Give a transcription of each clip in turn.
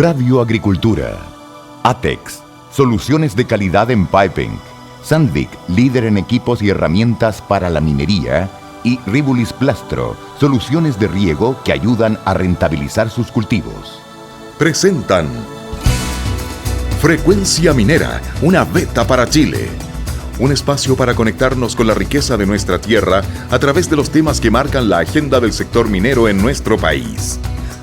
Radio Agricultura. Atex, soluciones de calidad en piping. Sandvik, líder en equipos y herramientas para la minería. Y Ribulis Plastro, soluciones de riego que ayudan a rentabilizar sus cultivos. Presentan Frecuencia Minera, una beta para Chile. Un espacio para conectarnos con la riqueza de nuestra tierra a través de los temas que marcan la agenda del sector minero en nuestro país.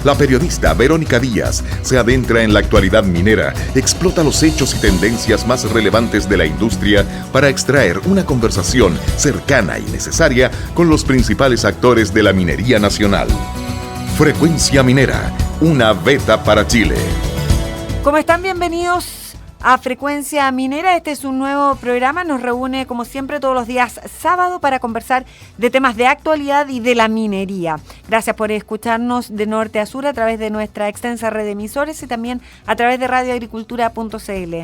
La periodista Verónica Díaz se adentra en la actualidad minera, explota los hechos y tendencias más relevantes de la industria para extraer una conversación cercana y necesaria con los principales actores de la minería nacional. Frecuencia Minera, una beta para Chile. ¿Cómo están? Bienvenidos a Frecuencia Minera. Este es un nuevo programa. Nos reúne, como siempre, todos los días sábado para conversar de temas de actualidad y de la minería. Gracias por escucharnos de norte a sur a través de nuestra extensa red de emisores y también a través de radioagricultura.cl.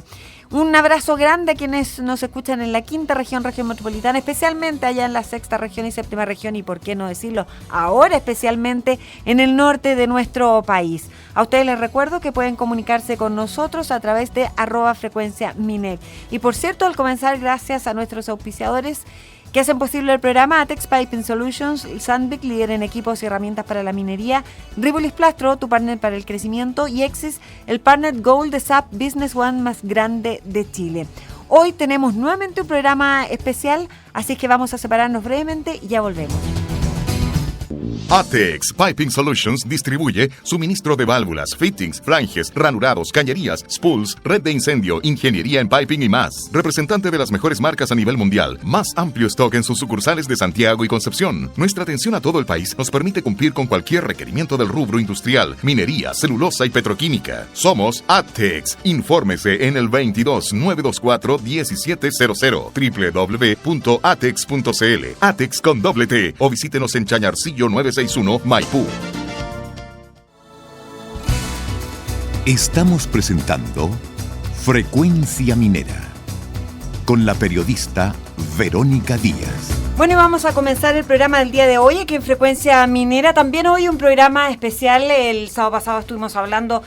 Un abrazo grande a quienes nos escuchan en la quinta región metropolitana, especialmente allá en la sexta región y séptima región y, por qué no decirlo, ahora especialmente en el norte de nuestro país. A ustedes les recuerdo que pueden comunicarse con nosotros a través de @frecuenciaminer. Y por cierto, al comenzar, gracias a nuestros auspiciadores que hacen posible el programa: Atex Piping Solutions, Sandvik, líder en equipos y herramientas para la minería; Ribulis Plastro, tu partner para el crecimiento; y Exis, el partner Gold de SAP Business One más grande de Chile. Hoy tenemos nuevamente un programa especial, así que vamos a separarnos brevemente y ya volvemos. Atex Piping Solutions distribuye suministro de válvulas, fittings, flanges, ranurados, cañerías, spools, red de incendio, ingeniería en piping y más. Representante de las mejores marcas a nivel mundial. Más amplio stock en sus sucursales de Santiago y Concepción. Nuestra atención a todo el país nos permite cumplir con cualquier requerimiento del rubro industrial, minería, celulosa y petroquímica. Somos Atex. Infórmese en el 22 924 1700 www.atex.cl. Atex con doble T. O visítenos en Chañarcillo 961 Maipú. Estamos presentando Frecuencia Minera con la periodista Verónica Díaz. Bueno, y vamos a comenzar el programa del día de hoy aquí en Frecuencia Minera. También hoy un programa especial. El sábado pasado estuvimos hablando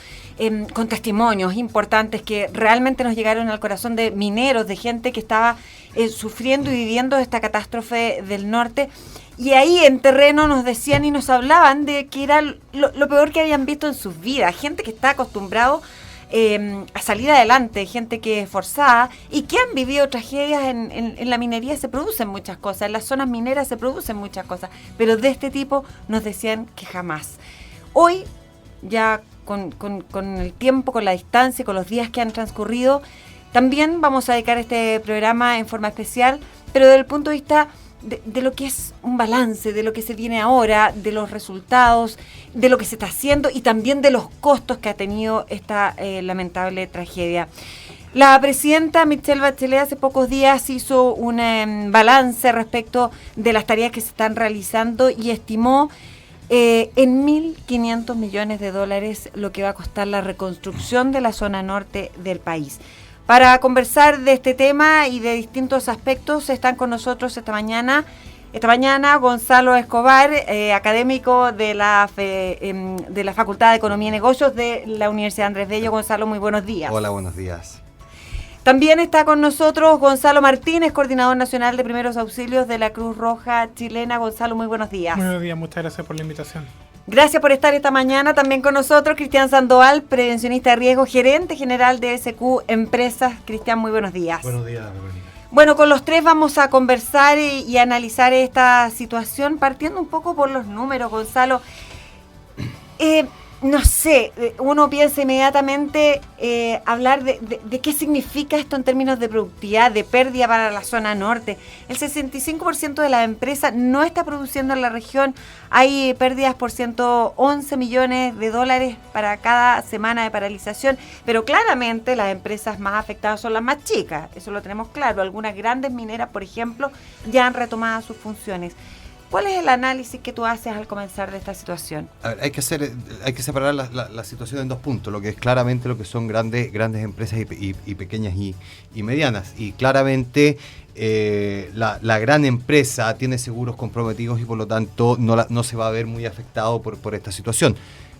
con testimonios importantes que realmente nos llegaron al corazón de mineros, de gente que estaba sufriendo y viviendo esta catástrofe del norte. Y ahí en terreno nos decían y nos hablaban de que era lo peor que habían visto en sus vidas. Gente que está acostumbrado a salir adelante, gente que es forzada y que han vivido tragedias. En la minería se producen muchas cosas, en las zonas mineras se producen muchas cosas, pero de este tipo nos decían que jamás. Hoy, ya con el tiempo, con la distancia, con los días que han transcurrido, también vamos a dedicar este programa en forma especial, pero desde el punto de vista de lo que es un balance, de lo que se viene ahora, de los resultados, de lo que se está haciendo y también de los costos que ha tenido esta lamentable tragedia. La presidenta Michelle Bachelet hace pocos días hizo un balance respecto de las tareas que se están realizando y estimó en $1.500 millones lo que va a costar la reconstrucción de la zona norte del país. Para conversar de este tema y de distintos aspectos están con nosotros esta mañana Gonzalo Escobar, académico de la Facultad de Economía y Negocios de la Universidad Andrés Bello. Gonzalo, muy buenos días. Hola, buenos días. También está con nosotros Gonzalo Martínez, coordinador nacional de primeros auxilios de la Cruz Roja Chilena. Gonzalo, muy buenos días. Muy buenos días, muchas gracias por la invitación. Gracias por estar esta mañana también con nosotros, Cristian Sandoval, prevencionista de riesgo, gerente general de SQ Empresas. Cristian, muy buenos días. Buenos días, Verónica. Bueno, con los tres vamos a conversar y analizar esta situación, partiendo un poco por los números, Gonzalo. No sé, uno piensa inmediatamente hablar de qué significa esto en términos de productividad, de pérdida para la zona norte. El 65% de las empresas no está produciendo en la región. Hay pérdidas por $111 millones para cada semana de paralización, pero claramente las empresas más afectadas son las más chicas, eso lo tenemos claro. Algunas grandes mineras, por ejemplo, ya han retomado sus funciones. ¿Cuál es el análisis que tú haces al comenzar de esta situación? A ver, hay que separar la situación en dos puntos, lo que es claramente lo que son grandes empresas y pequeñas y medianas. Y claramente la gran empresa tiene seguros comprometidos y por lo tanto no se va a ver muy afectado por esta situación.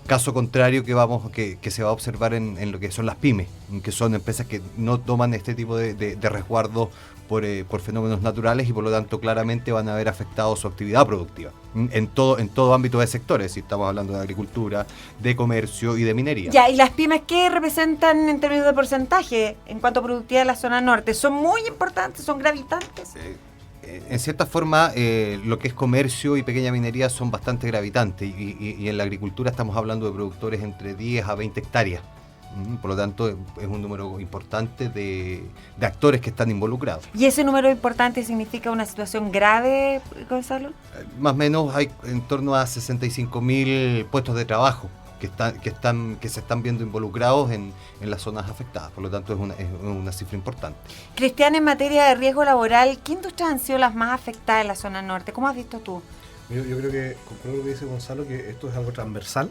Caso contrario que se va a observar en lo que son las pymes, que son empresas que no toman este tipo de resguardo por fenómenos naturales y por lo tanto claramente van a ver afectado su actividad productiva en todo ámbito de sectores, si estamos hablando de agricultura, de comercio y de minería. Ya, ¿y las pymes qué representan en términos de porcentaje en cuanto a productividad de la zona norte? ¿Son muy importantes, son gravitantes? En cierta forma, lo que es comercio y pequeña minería son bastante gravitantes y en la agricultura estamos hablando de productores entre 10 a 20 hectáreas. Por lo tanto, es un número importante de actores que están involucrados. ¿Y ese número importante significa una situación grave, Gonzalo? Más o menos hay en torno a 65.000 puestos de trabajo que se están viendo involucrados en las zonas afectadas. Por lo tanto, es una cifra importante. Cristian, en materia de riesgo laboral, ¿qué industrias han sido las más afectadas en la zona norte? ¿Cómo has visto tú? Yo creo que, concuerdo lo que dice Gonzalo, que esto es algo transversal,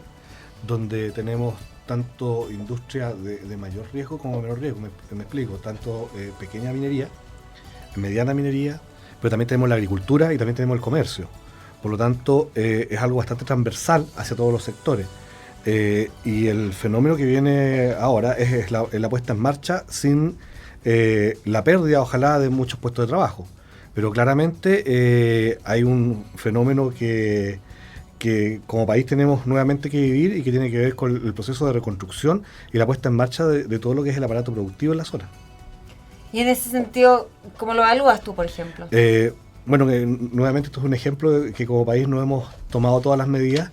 donde tenemos tanto industria de mayor riesgo como menor riesgo. Me explico, tanto pequeña minería, mediana minería, pero también tenemos la agricultura y también tenemos el comercio. Por lo tanto, es algo bastante transversal hacia todos los sectores. Y el fenómeno que viene ahora es la puesta en marcha sin la pérdida, ojalá, de muchos puestos de trabajo. Pero claramente hay un fenómeno que como país tenemos nuevamente que vivir y que tiene que ver con el proceso de reconstrucción y la puesta en marcha de todo lo que es el aparato productivo en la zona. Y en ese sentido, ¿cómo lo evalúas tú, por ejemplo? Bueno, nuevamente esto es un ejemplo de que como país no hemos tomado todas las medidas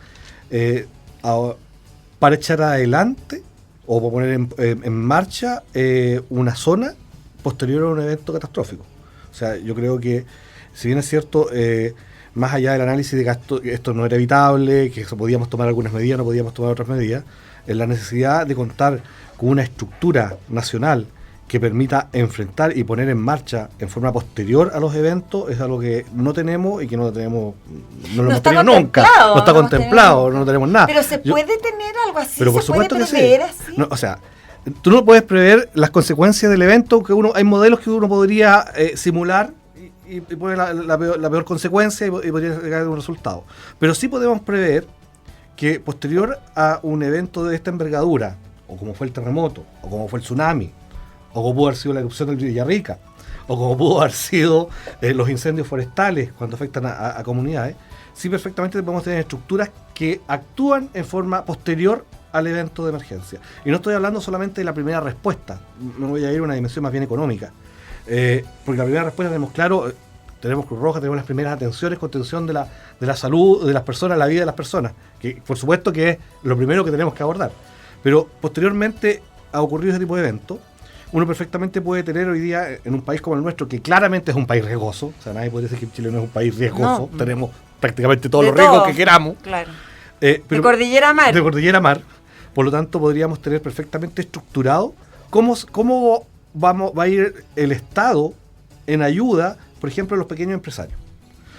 para echar adelante o para poner en marcha una zona posterior a un evento catastrófico. O sea, yo creo que, si bien es cierto, más allá del análisis de que esto no era evitable, que podíamos tomar algunas medidas, no podíamos tomar otras medidas, la necesidad de contar con una estructura nacional que permita enfrentar y poner en marcha en forma posterior a los eventos es algo que no tenemos y que no lo hemos tenido nunca. No está contemplado, no tenemos nada. Pero se puede tener algo así, pero por se supuesto puede que prever sí. así. No, o sea, tú no puedes prever las consecuencias del evento, hay modelos que uno podría simular y poner la peor consecuencia y podría llegar a un resultado. Pero sí podemos prever que posterior a un evento de esta envergadura, o como fue el terremoto, o como fue el tsunami, o como pudo haber sido la erupción del Villarrica, o como pudo haber sido los incendios forestales cuando afectan a comunidades, sí perfectamente podemos tener estructuras que actúan en forma posterior al evento de emergencia. Y no estoy hablando solamente de la primera respuesta, me voy a ir a una dimensión más bien económica. Porque la primera respuesta tenemos claro, tenemos Cruz Roja, tenemos las primeras atenciones, contención de la salud de las personas, la vida de las personas, que por supuesto que es lo primero que tenemos que abordar. Pero posteriormente ha ocurrido ese tipo de eventos. Uno perfectamente puede tener hoy día en un país como el nuestro, que claramente es un país riesgoso, o sea, nadie puede decir que Chile no es un país riesgoso, No. Tenemos prácticamente todos los riesgos que queramos. Claro. Pero de cordillera a mar. De cordillera a mar. Por lo tanto, podríamos tener perfectamente estructurado cómo va a ir el Estado en ayuda, por ejemplo, a los pequeños empresarios,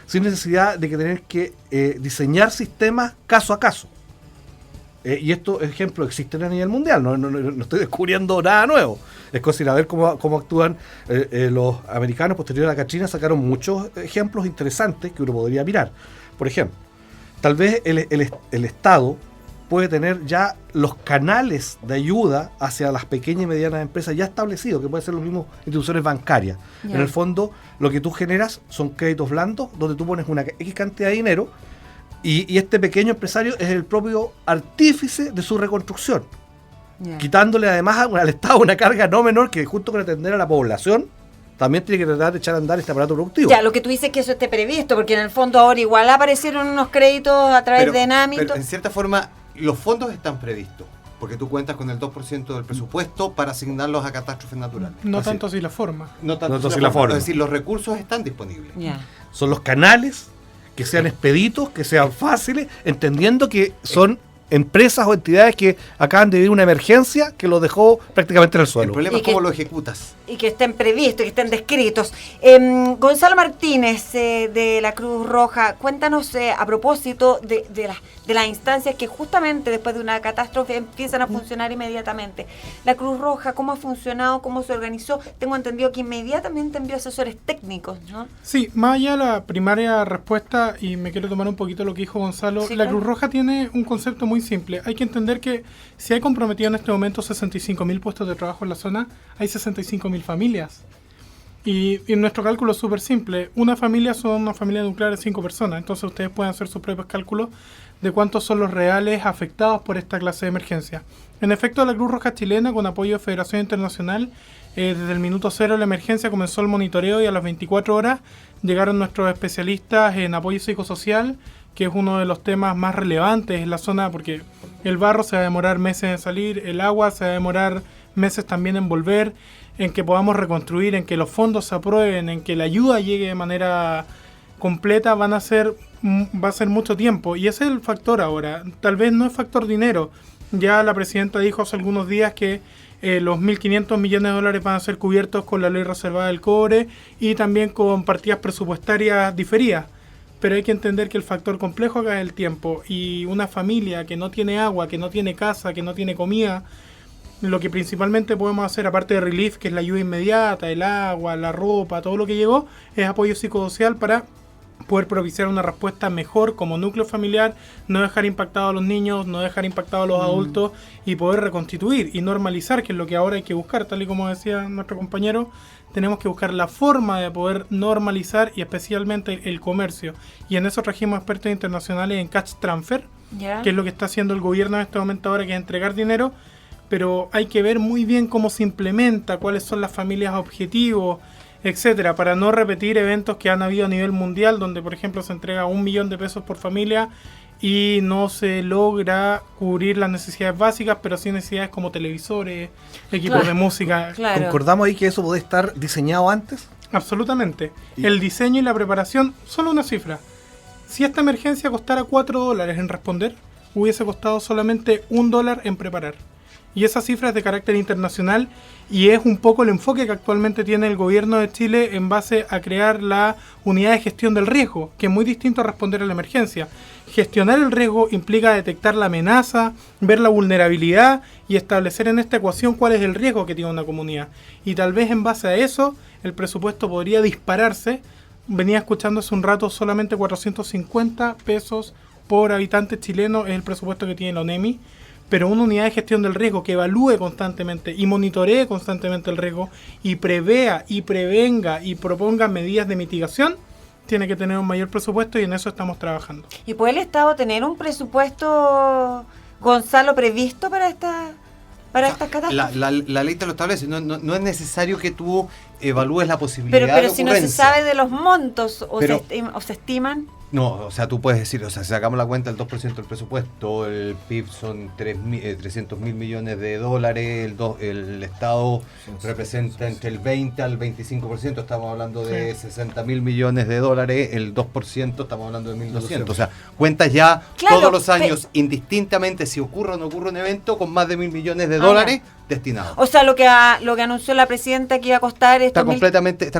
sin necesidad de que tener que diseñar sistemas caso a caso. Y estos ejemplos existen a nivel mundial, no estoy descubriendo nada nuevo. Es cosa de ver cómo actúan los americanos. Posterior a Katrina sacaron muchos ejemplos interesantes que uno podría mirar. Por ejemplo, tal vez el Estado puede tener ya los canales de ayuda hacia las pequeñas y medianas empresas ya establecidos, que pueden ser los mismos instituciones bancarias. Ya. En el fondo, lo que tú generas son créditos blandos, donde tú pones una X cantidad de dinero, y este pequeño empresario es el propio artífice de su reconstrucción, quitándole además al Estado una carga no menor que, junto con atender a la población, también tiene que tratar de echar a andar este aparato productivo. Ya, lo que tú dices es que eso esté previsto, porque en el fondo ahora igual aparecieron unos créditos a través de Enami. Pero en cierta forma, los fondos están previstos, porque tú cuentas con el 2% del presupuesto para asignarlos a catástrofes naturales. No Así. tanto si la forma. No tanto si la forma. Es decir, los recursos están disponibles. Ya. Son los canales que sean expeditos, que sean fáciles, entendiendo que son empresas o entidades que acaban de vivir una emergencia que los dejó prácticamente en el suelo. El problema Y es cómo que- lo ejecutas. Y que estén previstos, que estén descritos. Gonzalo Martínez, de la Cruz Roja, cuéntanos a propósito de las instancias que justamente después de una catástrofe empiezan a funcionar inmediatamente. La Cruz Roja, ¿cómo ha funcionado? ¿Cómo se organizó? Tengo entendido que inmediatamente envió asesores técnicos, ¿no? Sí, más allá de la primaria respuesta, y me quiero tomar un poquito lo que dijo Gonzalo, Sí, la claro. Cruz Roja tiene un concepto muy muy simple. Hay que entender que si hay comprometido en este momento 65.000 puestos de trabajo en la zona, hay 65.000 familias. Y nuestro cálculo es súper simple. Una familia son una familia nuclear de 5 personas. Entonces ustedes pueden hacer sus propios cálculos de cuántos son los reales afectados por esta clase de emergencia. En efecto, la Cruz Roja Chilena, con apoyo de Federación Internacional, desde el minuto cero de la emergencia comenzó el monitoreo y a las 24 horas llegaron nuestros especialistas en apoyo psicosocial, que es uno de los temas más relevantes en la zona, porque el barro se va a demorar meses en salir, el agua se va a demorar meses también en volver, en que podamos reconstruir, en que los fondos se aprueben, en que la ayuda llegue de manera completa, va a ser mucho tiempo. Y ese es el factor ahora. Tal vez no es factor dinero. Ya la presidenta dijo hace algunos días que los 1.500 millones de dólares van a ser cubiertos con la ley reservada del cobre y también con partidas presupuestarias diferidas. Pero hay que entender que el factor complejo acá es el tiempo. Y una familia que no tiene agua, que no tiene casa, que no tiene comida, lo que principalmente podemos hacer, aparte de relief, que es la ayuda inmediata, el agua, la ropa, todo lo que llegó, es apoyo psicosocial para poder propiciar una respuesta mejor como núcleo familiar, no dejar impactados a los niños, no dejar impactados a los adultos y poder reconstituir y normalizar, que es lo que ahora hay que buscar, tal y como decía nuestro compañero. Tenemos que buscar la forma de poder normalizar y especialmente el comercio. Y en eso trajimos expertos internacionales en cash transfer, que es lo que está haciendo el gobierno en este momento ahora, que es entregar dinero, pero hay que ver muy bien cómo se implementa, cuáles son las familias objetivos, etcétera, para no repetir eventos que han habido a nivel mundial, donde por ejemplo se entrega 1 millón de pesos por familia y no se logra cubrir las necesidades básicas, pero sí necesidades como televisores, equipos de música. Claro. ¿Concordamos ahí que eso puede estar diseñado antes? Absolutamente. El diseño y la preparación, solo una cifra. Si esta emergencia costara $4 en responder, hubiese costado solamente $1 en preparar. Y esa cifra es de carácter internacional y es un poco el enfoque que actualmente tiene el gobierno de Chile en base a crear la unidad de gestión del riesgo, que es muy distinto a responder a la emergencia. Gestionar el riesgo implica detectar la amenaza, ver la vulnerabilidad y establecer en esta ecuación cuál es el riesgo que tiene una comunidad. Y tal vez en base a eso el presupuesto podría dispararse. Venía escuchando hace un rato, solamente 450 pesos por habitante chileno es el presupuesto que tiene la ONEMI. Pero una unidad de gestión del riesgo que evalúe constantemente y monitoree constantemente el riesgo y prevea y prevenga y proponga medidas de mitigación, tiene que tener un mayor presupuesto y en eso estamos trabajando. ¿Y puede el Estado tener un presupuesto, Gonzalo, previsto para estas catástrofes? La ley te lo establece, no es necesario que tú evalúes la posibilidad pero de si no se sabe de los montos o se estiman. No, o sea, tú puedes decir, o sea, si sacamos la cuenta del 2% del presupuesto, el PIB son 300.000 millones de dólares, el Estado representa entre el 20 al 25%, estamos hablando de 60.000 millones de dólares, el 2% estamos hablando de 1.200. O sea, cuentas ya todos los años, indistintamente si ocurre o no ocurre un evento, con más de 1.000 millones de dólares destinados. O sea, lo que anunció la presidenta que iba a costar está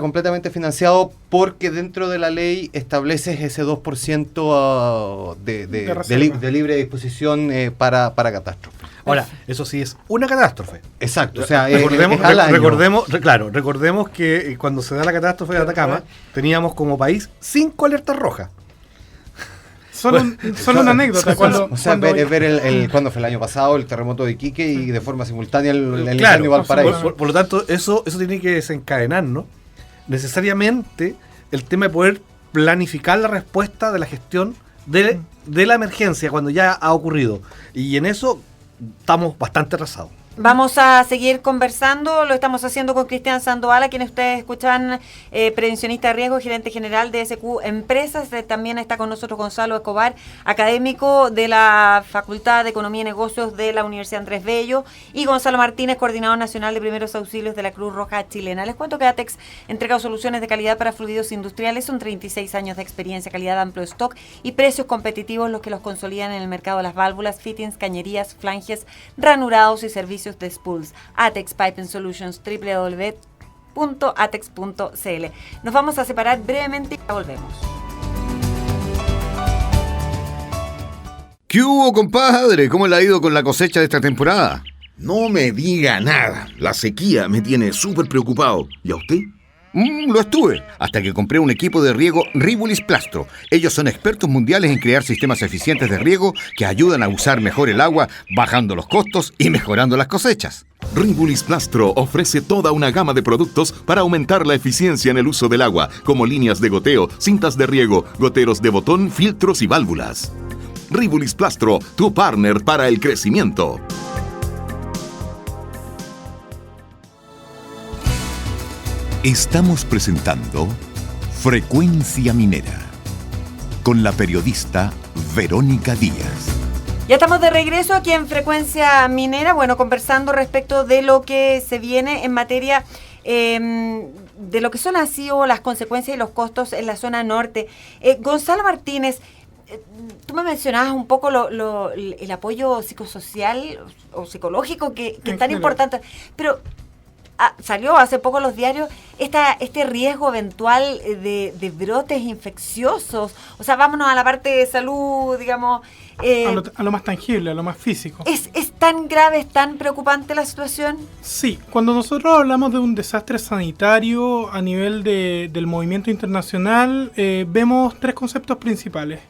completamente financiado porque dentro de la ley estableces ese 2% de libre disposición para catástrofe. Ahora, eso sí es una catástrofe. Exacto, o sea, recordemos que cuando se da la catástrofe de Atacama, teníamos como país 5 alertas rojas. Solo una anécdota. Cuando fue el año pasado el terremoto de Iquique y de forma simultánea el incendio de Valparaíso. Por lo tanto, eso tiene que desencadenar, ¿no? Necesariamente el tema de poder planificar la respuesta de la gestión de la emergencia cuando ya ha ocurrido. Y en eso estamos bastante atrasados. Vamos a seguir conversando, lo estamos haciendo con Cristian Sandoval, a quien ustedes escuchan, prevencionista de riesgo, gerente general de SQ Empresas. También está con nosotros Gonzalo Escobar, académico de la Facultad de Economía y Negocios de la Universidad Andrés Bello, y Gonzalo Martínez, coordinador nacional de primeros auxilios de la Cruz Roja Chilena. Les cuento que ATEX entrega soluciones de calidad para fluidos industriales, son 36 años de experiencia, calidad de amplio stock y precios competitivos los que los consolidan en el mercado de las válvulas, fittings, cañerías, flanges, ranurados y servicios de spools. ATEX Piping Solutions, www.atex.cl. Nos vamos a separar brevemente y ya volvemos. ¿Qué hubo, compadre? ¿Cómo le ha ido con la cosecha de esta temporada? No me diga nada. La sequía me tiene súper preocupado. ¿Y a usted? Lo estuve, hasta que compré un equipo de riego Rivulis Plastro. Ellos son expertos mundiales en crear sistemas eficientes de riego que ayudan a usar mejor el agua, bajando los costos y mejorando las cosechas. Rivulis Plastro ofrece toda una gama de productos para aumentar la eficiencia en el uso del agua, como líneas de goteo, cintas de riego, goteros de botón, filtros y válvulas. Rivulis Plastro, tu partner para el crecimiento. Estamos presentando Frecuencia Minera con la periodista Verónica Díaz. Ya estamos de regreso aquí en Frecuencia Minera, bueno, conversando respecto de lo que se viene en materia de lo que son así o las consecuencias y los costos en la zona norte. Gonzalo Martínez, tú me mencionabas un poco el apoyo psicosocial o psicológico que es tan importante, pero salió hace poco en los diarios este riesgo eventual de brotes infecciosos. O sea, vámonos a la parte de salud, digamos. A lo más tangible, a lo más físico. ¿Es tan grave, es tan preocupante la situación? Sí, cuando nosotros hablamos de un desastre sanitario a nivel del movimiento internacional, vemos 3 conceptos principales.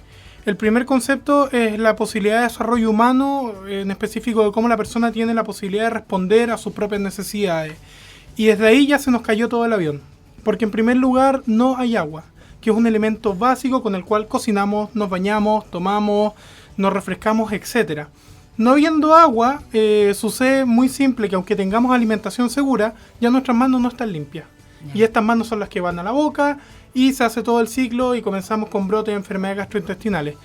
El primer concepto es la posibilidad de desarrollo humano, en específico de cómo la persona tiene la posibilidad de responder a sus propias necesidades. Y desde ahí ya se nos cayó todo el avión. Porque en primer lugar no hay agua, que es un elemento básico con el cual cocinamos, nos bañamos, tomamos, nos refrescamos, etc. No habiendo agua, sucede muy simple que aunque tengamos alimentación segura, ya nuestras manos no están limpias. Y estas manos son las que van a la boca y se hace todo el ciclo y comenzamos con brotes de enfermedades gastrointestinales.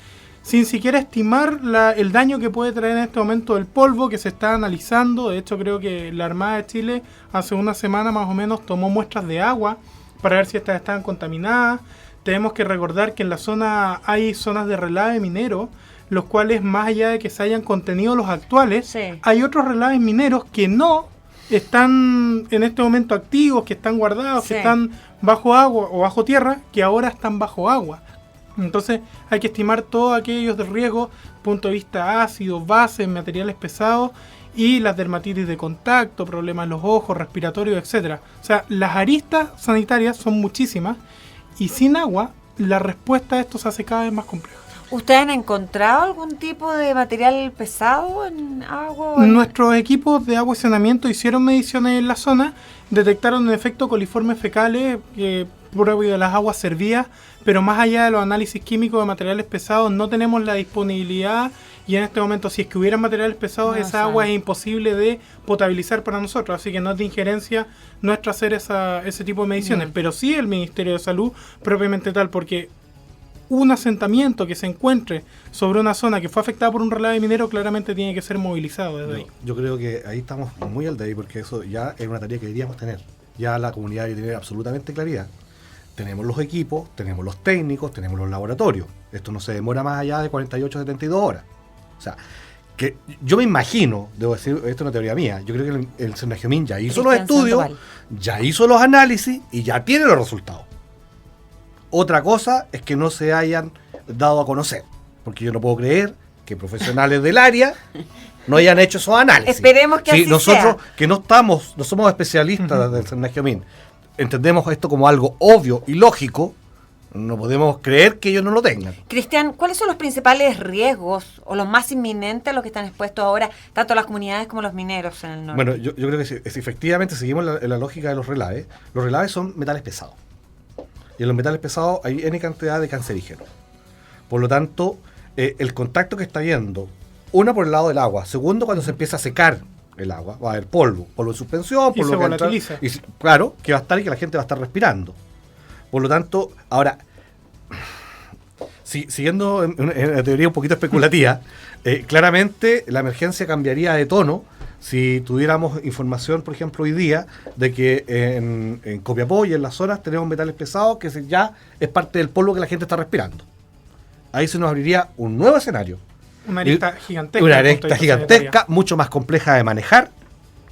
Sin siquiera estimar el daño que puede traer en este momento el polvo que se está analizando. De hecho, creo que la Armada de Chile hace una semana más o menos tomó muestras de agua para ver si estas estaban contaminadas. Tenemos que recordar que en la zona hay zonas de relave minero, los cuales, más allá de que se hayan contenido los actuales, Sí. hay otros relaves mineros que no están en este momento activos, que están guardados, Sí. que están bajo agua o bajo tierra, que ahora están bajo agua. Entonces hay que estimar todos aquellos de riesgo, punto de vista ácido, bases, materiales pesados y las dermatitis de contacto, problemas en los ojos, respiratorios, etc. O sea, las aristas sanitarias son muchísimas y sin agua la respuesta a esto se hace cada vez más compleja. ¿Ustedes han encontrado algún tipo de material pesado en agua? Nuestros equipos de agua y saneamiento hicieron mediciones en la zona, detectaron en efecto coliformes fecales que prueba de las aguas servidas, pero más allá de los análisis químicos de materiales pesados no tenemos la disponibilidad y en este momento si es que hubieran materiales pesados esa agua es imposible de potabilizar para nosotros, así que no es de injerencia nuestra hacer ese tipo de mediciones, pero sí el Ministerio de Salud propiamente tal, porque un asentamiento que se encuentre sobre una zona que fue afectada por un relave minero claramente tiene que ser movilizado desde ahí. Yo creo que ahí estamos muy al debe porque eso ya es una tarea que deberíamos tener. Ya la comunidad debe tener absolutamente claridad. Tenemos los equipos, tenemos los técnicos, tenemos los laboratorios. Esto no se demora más allá de 48 a 72 horas. O sea, que yo me imagino, debo decir, esto es una teoría mía, yo creo que el Senagiomin ya hizo los estudios, ya hizo los análisis y ya tiene los resultados. Otra cosa es que no se hayan dado a conocer, porque yo no puedo creer que profesionales del área no hayan hecho esos análisis. Esperemos que así nosotros, sea. que no somos especialistas del Senagiomin, entendemos esto como algo obvio y lógico, no podemos creer que ellos no lo tengan. Cristian, ¿cuáles son los principales riesgos o los más inminentes a los que están expuestos ahora tanto las comunidades como los mineros en el norte? Bueno, yo creo que si efectivamente seguimos la lógica de los relaves son metales pesados. Y en los metales pesados hay N cantidad de cancerígenos. Por lo tanto, el contacto que está habiendo, una por el lado del agua, segundo cuando se empieza a secar el agua, va a haber polvo en suspensión, Y se volatiliza. Claro, que va a estar y que la gente va a estar respirando. Por lo tanto, ahora, siguiendo en una teoría un poquito especulativa, claramente la emergencia cambiaría de tono si tuviéramos información, por ejemplo, hoy día, de que en Copiapó y en las zonas tenemos metales pesados que ya es parte del polvo que la gente está respirando. Ahí se nos abriría un nuevo escenario. Una arista gigantesca. Una desde el punto arista de vista gigantesca, sanitario. mucho más compleja de manejar,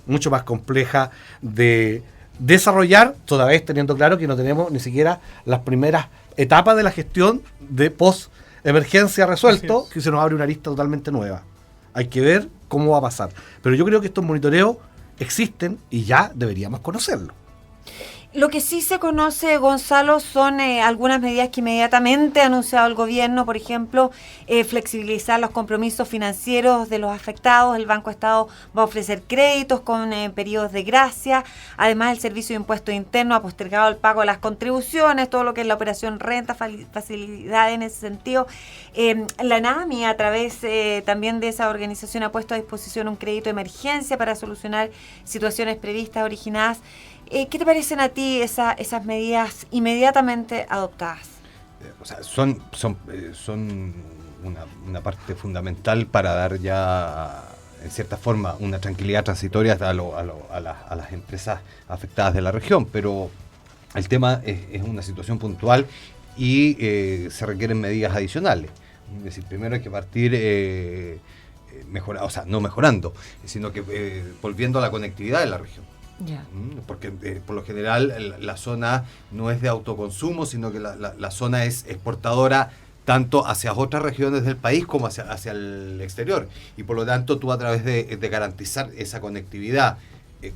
mucho más compleja de desarrollar, toda vez teniendo claro que no tenemos ni siquiera las primeras etapas de la gestión de post-emergencia resuelto, que se nos abre una arista totalmente nueva. Hay que ver cómo va a pasar. Pero yo creo que estos monitoreos existen y ya deberíamos conocerlos. Lo que sí se conoce, Gonzalo, son algunas medidas que inmediatamente ha anunciado el gobierno, por ejemplo, flexibilizar los compromisos financieros de los afectados. El Banco Estado va a ofrecer créditos con periodos de gracia. Además, el Servicio de Impuesto Interno ha postergado el pago de las contribuciones, todo lo que es la operación renta, facilidad en ese sentido. La ANAMI, a través también de esa organización, ha puesto a disposición un crédito de emergencia para solucionar situaciones previstas originadas. ¿Qué te parecen a ti esas medidas inmediatamente adoptadas? O sea, son una parte fundamental para dar ya, en cierta forma, una tranquilidad transitoria a las empresas afectadas de la región, pero el tema es una situación puntual y se requieren medidas adicionales. Es decir, primero hay que partir no mejorando, sino que volviendo a la conectividad de la región. Yeah. Porque por lo general la zona no es de autoconsumo, sino que la zona es exportadora tanto hacia otras regiones del país como hacia el exterior. Y por lo tanto tú, a través de garantizar esa conectividad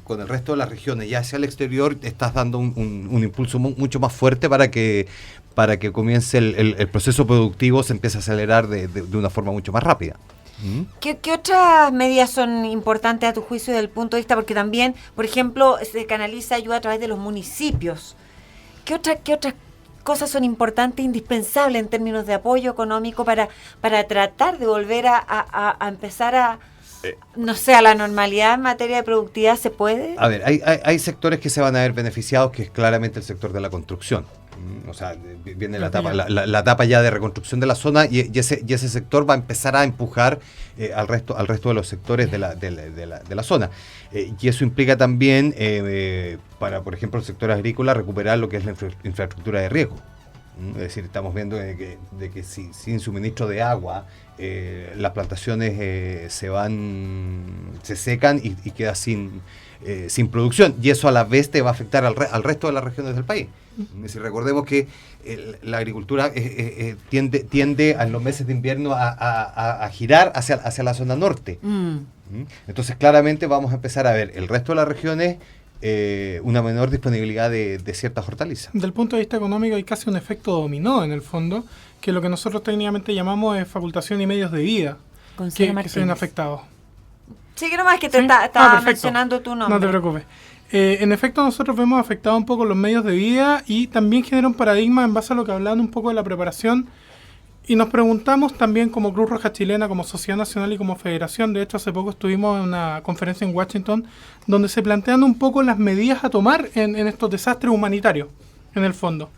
con el resto de las regiones y hacia el exterior, estás dando un impulso mucho más fuerte para que comience el proceso productivo, se empiece a acelerar de una forma mucho más rápida. ¿Qué otras medidas son importantes a tu juicio desde el punto de vista? Porque también, por ejemplo, se canaliza ayuda a través de los municipios. ¿Qué otras cosas son importantes e indispensables en términos de apoyo económico para tratar de volver a empezar a la normalidad en materia de productividad? ¿Se puede? A ver, hay sectores que se van a ver beneficiados, que es claramente el sector de la construcción. O sea, viene la etapa ya de reconstrucción de la zona y ese sector va a empezar a empujar al resto de los sectores de la zona. Y eso implica también, para, por ejemplo, el sector agrícola, recuperar lo que es la infraestructura de riego. Es decir, estamos viendo de que sin suministro de agua, las plantaciones se secan y queda sin producción, y eso a la vez te va a afectar al resto de las regiones del país. Es decir, recordemos que la agricultura tiende en los meses de invierno a girar hacia la zona norte. Entonces claramente vamos a empezar a ver el resto de las regiones una menor disponibilidad de ciertas hortalizas. Del punto de vista económico hay casi un efecto dominó en el fondo, que lo que nosotros técnicamente llamamos es facultación y medios de vida que se ven afectados. Sí, que nomás que te estaba mencionando tu nombre. No te preocupes. En efecto, nosotros vemos afectados un poco los medios de vida y también genera un paradigma en base a lo que hablaban un poco de la preparación. Y nos preguntamos también, como Cruz Roja Chilena, como Sociedad Nacional y como Federación, de hecho hace poco estuvimos en una conferencia en Washington, donde se plantean un poco las medidas a tomar en estos desastres humanitarios, en el fondo.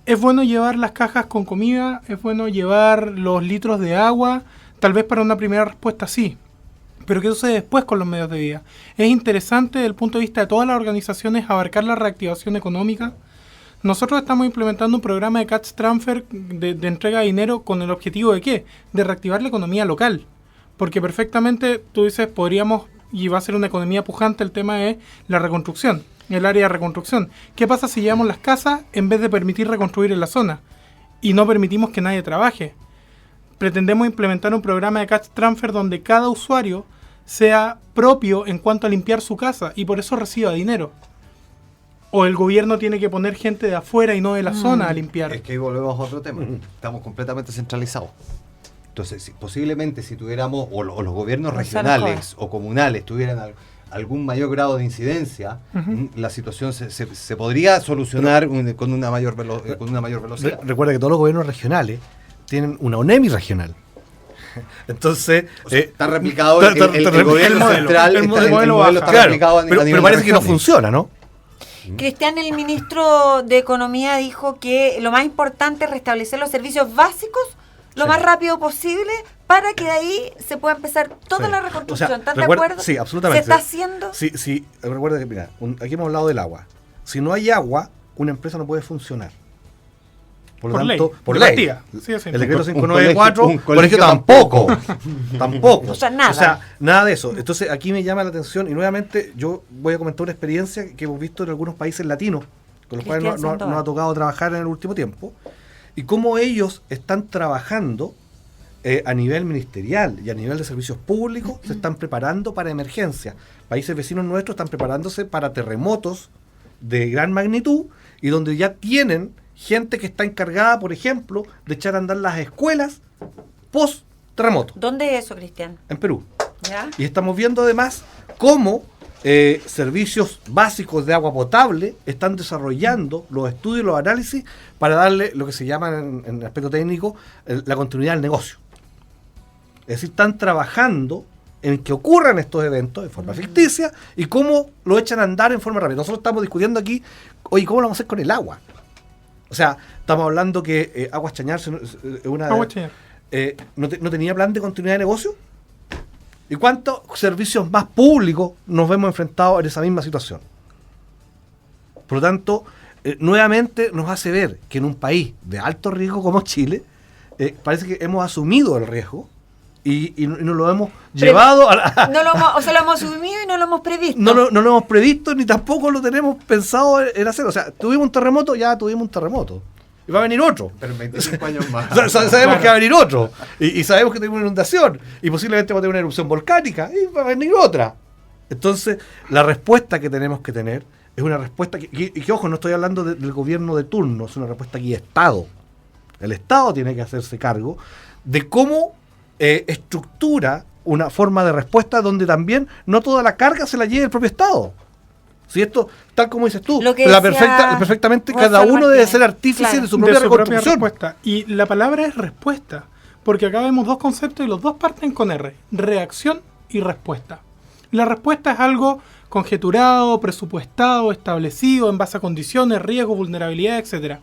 Es bueno llevar las cajas con comida, es bueno llevar los litros de agua, tal vez para una primera respuesta sí. Pero ¿qué sucede después con los medios de vida? Es interesante desde el punto de vista de todas las organizaciones abarcar la reactivación económica. Nosotros estamos implementando un programa de cash transfer de entrega de dinero con el objetivo de ¿qué? De reactivar la economía local. Porque perfectamente, tú dices, podríamos, y va a ser una economía pujante, el tema es la reconstrucción, el área de reconstrucción. ¿Qué pasa si llevamos las casas en vez de permitir reconstruir en la zona? Y no permitimos que nadie trabaje. Pretendemos implementar un programa de cash transfer donde cada usuario sea propio en cuanto a limpiar su casa y por eso reciba dinero. O el gobierno tiene que poner gente de afuera y no de la zona a limpiar. Es que ahí volvemos a otro tema. Estamos completamente centralizados. Entonces, posiblemente si tuviéramos, o los gobiernos regionales o comunales tuvieran algún mayor grado de incidencia, la situación se podría solucionar con una mayor velocidad. Recuerda que todos los gobiernos regionales tienen una ONEMI regional. Entonces, está replicado el gobierno central, el modelo está replicado a nivel pero parece que no funciona, ¿no? Cristian, el ministro de Economía, dijo que lo más importante es restablecer los servicios básicos lo más rápido posible para que de ahí se pueda empezar toda la reconstrucción. ¿Estás de acuerdo? Sí, absolutamente. ¿Se está haciendo? Sí, recuerda que, mira, aquí hemos hablado del agua. Si no hay agua, una empresa no puede funcionar. Por lo tanto, ley. por ley. Sí, el decreto 594, un colegio tampoco. Tampoco. O sea, nada de eso. Entonces, aquí me llama la atención, y nuevamente yo voy a comentar una experiencia que hemos visto en algunos países latinos, con los cuales nos ha tocado trabajar en el último tiempo, y cómo ellos están trabajando a nivel ministerial y a nivel de servicios públicos, se están preparando para emergencias. Países vecinos nuestros están preparándose para terremotos de gran magnitud y donde ya tienen gente que está encargada, por ejemplo, de echar a andar las escuelas post-terremoto. ¿Dónde es eso, Cristian? En Perú. ¿Ya? Y estamos viendo además cómo servicios básicos de agua potable están desarrollando los estudios y los análisis para darle lo que se llama en el aspecto técnico la continuidad del negocio. Es decir, están trabajando en que ocurran estos eventos de forma ficticia y cómo lo echan a andar en forma rápida. Nosotros estamos discutiendo aquí, oye, ¿cómo lo vamos a hacer con el agua? O sea, estamos hablando que Aguas Chañar no tenía plan de continuidad de negocio. ¿Y cuántos servicios más públicos nos vemos enfrentados en esa misma situación? Por lo tanto, nuevamente nos hace ver que en un país de alto riesgo como Chile, parece que hemos asumido el riesgo y no lo hemos llevado a lo hemos asumido y no lo hemos previsto. No lo hemos previsto ni tampoco lo tenemos pensado en hacer. O sea, tuvimos un terremoto, y va a venir otro. Pero en 25 años más. Sabemos que va a venir otro. Y sabemos que tenemos una inundación. Y posiblemente va a tener una erupción volcánica. Y va a venir otra. Entonces, la respuesta que tenemos que tener es una respuesta que ojo, no estoy hablando del gobierno de turno, es una respuesta que Estado. El Estado tiene que hacerse cargo de cómo estructura una forma de respuesta donde también no toda la carga se la lleve el propio Estado. Si esto, tal como dices tú, perfectamente cada uno debe ser artífice de su propia reconstrucción. Respuesta. Y la palabra es respuesta, porque acá vemos dos conceptos y los dos parten con R, reacción y respuesta. La respuesta es algo conjeturado, presupuestado, establecido en base a condiciones, riesgos, vulnerabilidad, etc.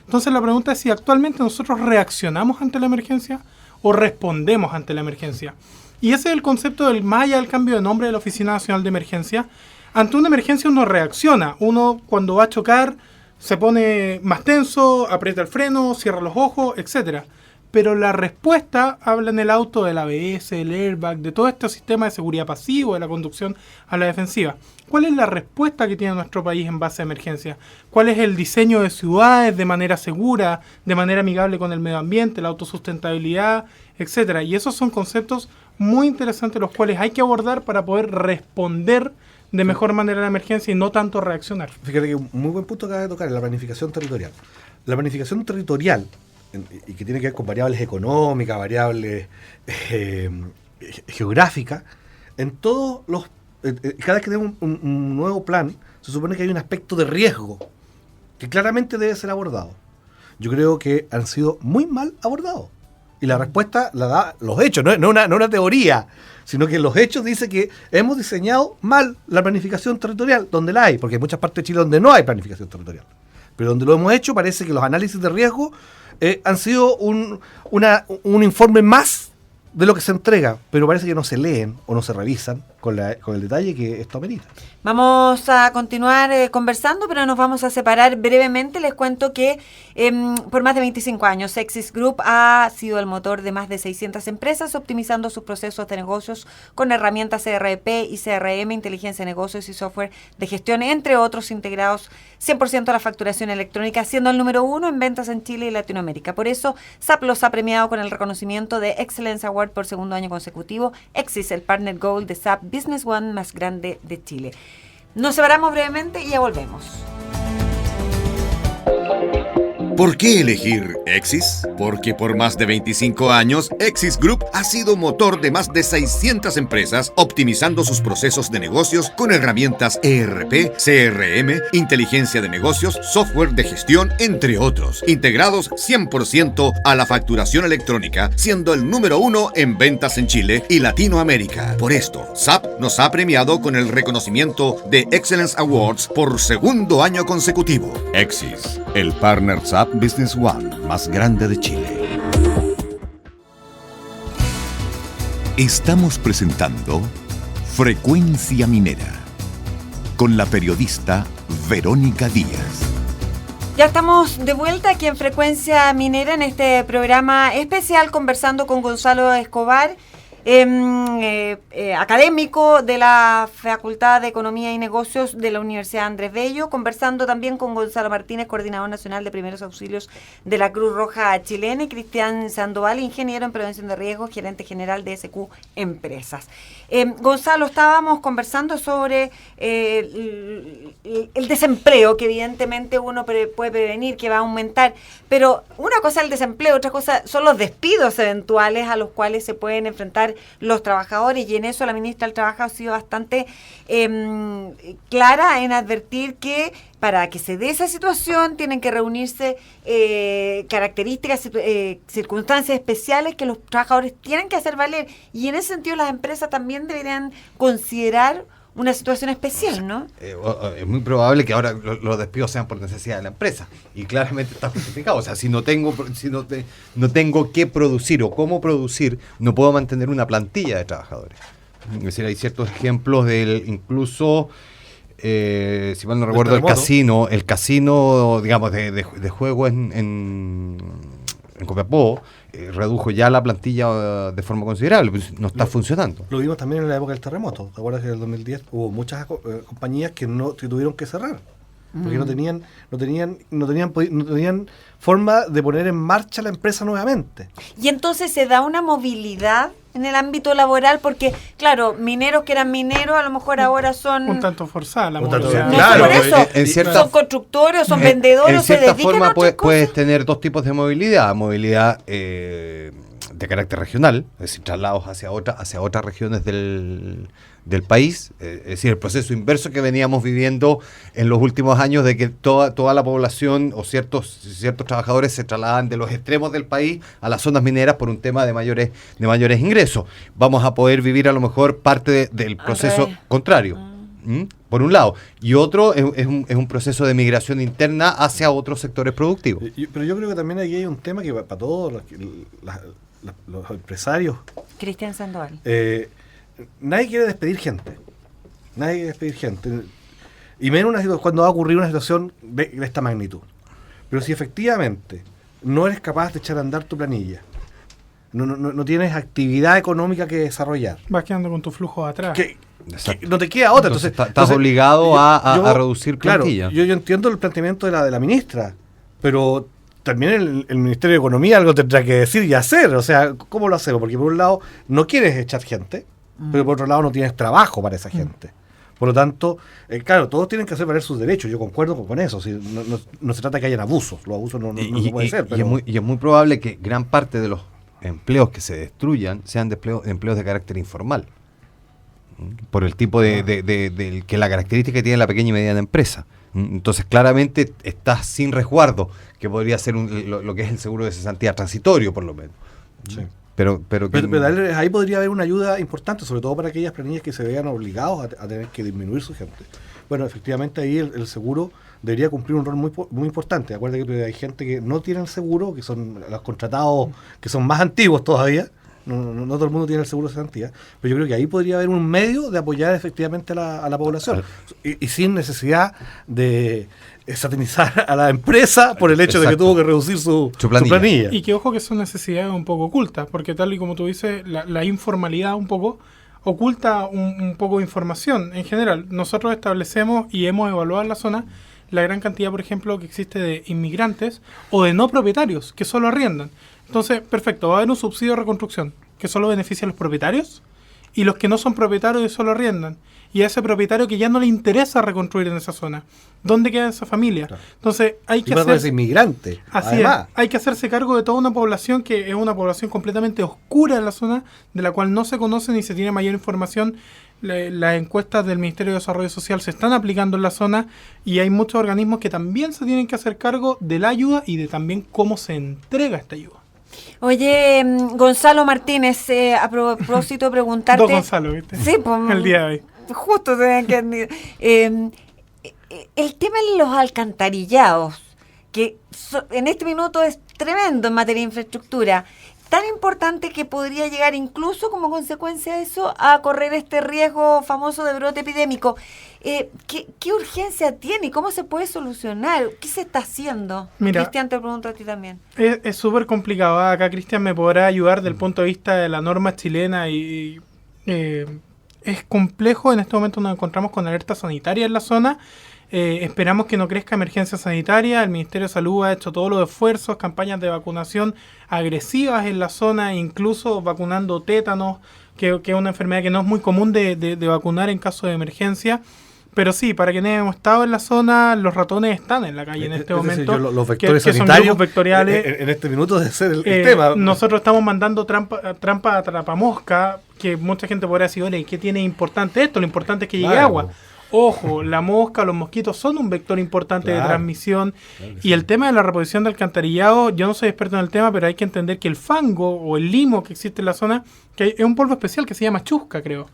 Entonces la pregunta es si actualmente nosotros reaccionamos ante la emergencia o respondemos ante la emergencia. Y ese es el concepto del más allá del cambio de nombre de la Oficina Nacional de Emergencia. Ante una emergencia uno reacciona, uno cuando va a chocar se pone más tenso, aprieta el freno, cierra los ojos, etc. Pero la respuesta habla en el auto del ABS, el airbag, de todo este sistema de seguridad pasivo, de la conducción a la defensiva. ¿Cuál es la respuesta que tiene nuestro país en base a emergencia? ¿Cuál es el diseño de ciudades de manera segura, de manera amigable con el medio ambiente, la autosustentabilidad, etcétera? Y esos son conceptos muy interesantes los cuales hay que abordar para poder responder de mejor manera a la emergencia y no tanto reaccionar. Fíjate que un muy buen punto que acaba de tocar es la planificación territorial. La planificación territorial, y que tiene que ver con variables económicas, variables geográficas, en todos los... cada vez que tenemos un nuevo plan, se supone que hay un aspecto de riesgo que claramente debe ser abordado. Yo creo que han sido muy mal abordados. Y la respuesta la da los hechos, no una teoría, sino que los hechos dicen que hemos diseñado mal la planificación territorial, donde la hay, porque hay muchas partes de Chile donde no hay planificación territorial. Pero donde lo hemos hecho, parece que los análisis de riesgo han sido un informe más de lo que se entrega, pero parece que no se leen o no se revisan con el detalle que esto amerita. Vamos a continuar conversando, pero nos vamos a separar brevemente. Les cuento que por más de 25 años, Exis Group ha sido el motor de más de 600 empresas, optimizando sus procesos de negocios con herramientas ERP y CRM, inteligencia de negocios y software de gestión, entre otros, integrados 100% a la facturación electrónica, siendo el número 1 en ventas en Chile y Latinoamérica. Por eso, SAP los ha premiado con el reconocimiento de Excellence Award por segundo año consecutivo. Exis, el partner gold de SAP Business One más grande de Chile. Nos separamos brevemente y ya volvemos. ¿Por qué elegir Exis? Porque por más de 25 años, Exis Group ha sido motor de más de 600 empresas, optimizando sus procesos de negocios con herramientas ERP, CRM, inteligencia de negocios, software de gestión, entre otros, integrados 100% a la facturación electrónica, siendo el número 1 en ventas en Chile y Latinoamérica. Por esto, SAP nos ha premiado con el reconocimiento de Excellence Awards por segundo año consecutivo. Exis, el partner SAP Business One más grande de Chile. Estamos presentando Frecuencia Minera con la periodista Verónica Díaz. Ya estamos de vuelta aquí en Frecuencia Minera en este programa especial conversando con Gonzalo Escobar, académico de la Facultad de Economía y Negocios de la Universidad Andrés Bello, conversando también con Gonzalo Martínez, coordinador nacional de primeros auxilios de la Cruz Roja chilena, y Cristian Sandoval, ingeniero en prevención de riesgos, gerente general de SQ Empresas. Gonzalo, estábamos conversando sobre el desempleo, que evidentemente uno puede prevenir, que va a aumentar, pero una cosa es el desempleo, otra cosa son los despidos eventuales a los cuales se pueden enfrentar los trabajadores, y en eso la ministra del Trabajo ha sido bastante clara en advertir que para que se dé esa situación tienen que reunirse características, circunstancias especiales que los trabajadores tienen que hacer valer, y en ese sentido las empresas también deberían considerar una situación especial, ¿no? Es muy probable que ahora los despidos sean por necesidad de la empresa, y claramente está justificado. O sea, si no tengo qué producir o cómo producir, no puedo mantener una plantilla de trabajadores. Es decir, hay ciertos ejemplos del incluso, si mal no recuerdo, el casino, digamos, de juego en Copiapó, redujo ya la plantilla de forma considerable, pues no está funcionando. Lo vimos también en la época del terremoto. ¿Te acuerdas que en el 2010 hubo muchas compañías que tuvieron que cerrar? Porque no tenían forma de poner en marcha la empresa nuevamente. Y entonces se da una movilidad en el ámbito laboral, porque, claro, mineros que eran mineros a lo mejor ahora son... Un tanto forzada la tanto- movilidad. No, Claro, por eso, en cierta- son constructores, son vendedores, en se cierta dedican a forma otras puedes cosas. tener dos tipos de movilidad de carácter regional, es decir, traslados hacia otras regiones del país, es decir, el proceso inverso que veníamos viviendo en los últimos años, de que toda la población o ciertos trabajadores se trasladan de los extremos del país a las zonas mineras por un tema de mayores ingresos. Vamos a poder vivir a lo mejor parte del proceso contrario. Por un lado, y otro es un proceso de migración interna hacia otros sectores productivos. Pero yo creo que también aquí hay un tema que para todos los empresarios, Cristian Sandoval. nadie quiere despedir gente. Y menos cuando va a ocurrir una situación de esta magnitud. Pero si efectivamente no eres capaz de echar a andar tu planilla, no tienes actividad económica que desarrollar, Vas quedando con tu flujo atrás. que no te queda otra. Entonces, estás obligado a reducir plantilla. Claro, yo entiendo el planteamiento de la ministra, pero también el Ministerio de Economía algo tendrá que decir y hacer. O sea, ¿cómo lo hacemos? Porque por un lado no quieres echar gente, pero por otro lado no tienes trabajo para esa gente. Por lo tanto, claro, todos tienen que hacer valer sus derechos. Yo concuerdo con eso. Si no se trata de que hayan abusos. Los abusos no se puede ser. Pero... Y es muy probable que gran parte de los empleos que se destruyan sean empleos de carácter informal, por el tipo de que la característica que tiene la pequeña y mediana empresa. Entonces claramente estás sin resguardo, que podría ser lo que es el seguro de cesantía transitorio, por lo menos. Sí. Pero ahí podría haber una ayuda importante, sobre todo para aquellas planillas que se vean obligados a tener que disminuir su gente. Bueno, efectivamente ahí el seguro debería cumplir un rol muy importante. Acuérdate que hay gente que no tiene el seguro, que son los contratados que son más antiguos todavía. No todo el mundo tiene el seguro de cesantía, pero yo creo que ahí podría haber un medio de apoyar efectivamente a la población y sin necesidad de satanizar a la empresa por el hecho de que tuvo que reducir su planilla. Y que ojo que son necesidades un poco ocultas, porque tal y como tú dices, la informalidad un poco oculta un poco de información. En general, nosotros establecemos y hemos evaluado en la zona la gran cantidad, por ejemplo, que existe de inmigrantes o de no propietarios que solo arriendan. Entonces, perfecto, va a haber un subsidio de reconstrucción que solo beneficia a los propietarios y los que no son propietarios y solo arriendan. Y a ese propietario que ya no le interesa reconstruir en esa zona, ¿dónde queda esa familia? Claro. Entonces, hay que hacer... inmigrante. Así es, hay que hacerse cargo de toda una población que es una población completamente oscura en la zona, de la cual no se conoce ni se tiene mayor información. Las encuestas del Ministerio de Desarrollo Social se están aplicando en la zona y hay muchos organismos que también se tienen que hacer cargo de la ayuda y de también cómo se entrega esta ayuda. Oye, Gonzalo Martínez, a propósito de preguntarte... Dos Gonzalo, ¿viste? Sí, pues... El día de hoy. Justo tenían que... el tema de los alcantarillados, que en este minuto es tremendo en materia de infraestructura. tan importante que podría llegar incluso como consecuencia de eso a correr este riesgo famoso de brote epidémico. ¿Qué urgencia tiene y cómo se puede solucionar? ¿Qué se está haciendo? Mira, Cristian, te pregunto a ti también. Es súper complicado. Acá Cristian me podrá ayudar desde el punto de vista de la norma chilena y es complejo. En este momento nos encontramos con alerta sanitaria en la zona. Esperamos que no crezca emergencia sanitaria. El Ministerio de Salud ha hecho todos los esfuerzos, campañas de vacunación agresivas en la zona, incluso vacunando tétanos, que es una enfermedad que no es muy común de vacunar en caso de emergencia. Pero sí, para quienes hemos estado en la zona, los ratones están en la calle en este momento. Los vectores que sanitarios, son grupos vectoriales. En este minuto debe ser el tema. Nosotros estamos mandando trampa a trapamosca, que mucha gente podrá decir, oye, ¿qué tiene importante esto? Lo importante es que llegue agua. Ojo, la mosca, los mosquitos son un vector importante de transmisión. Y el tema de la reposición de alcantarillado, yo no soy experto en el tema, pero hay que entender que el fango o el limo que existe en la zona, que es un polvo especial que se llama chusca, creo.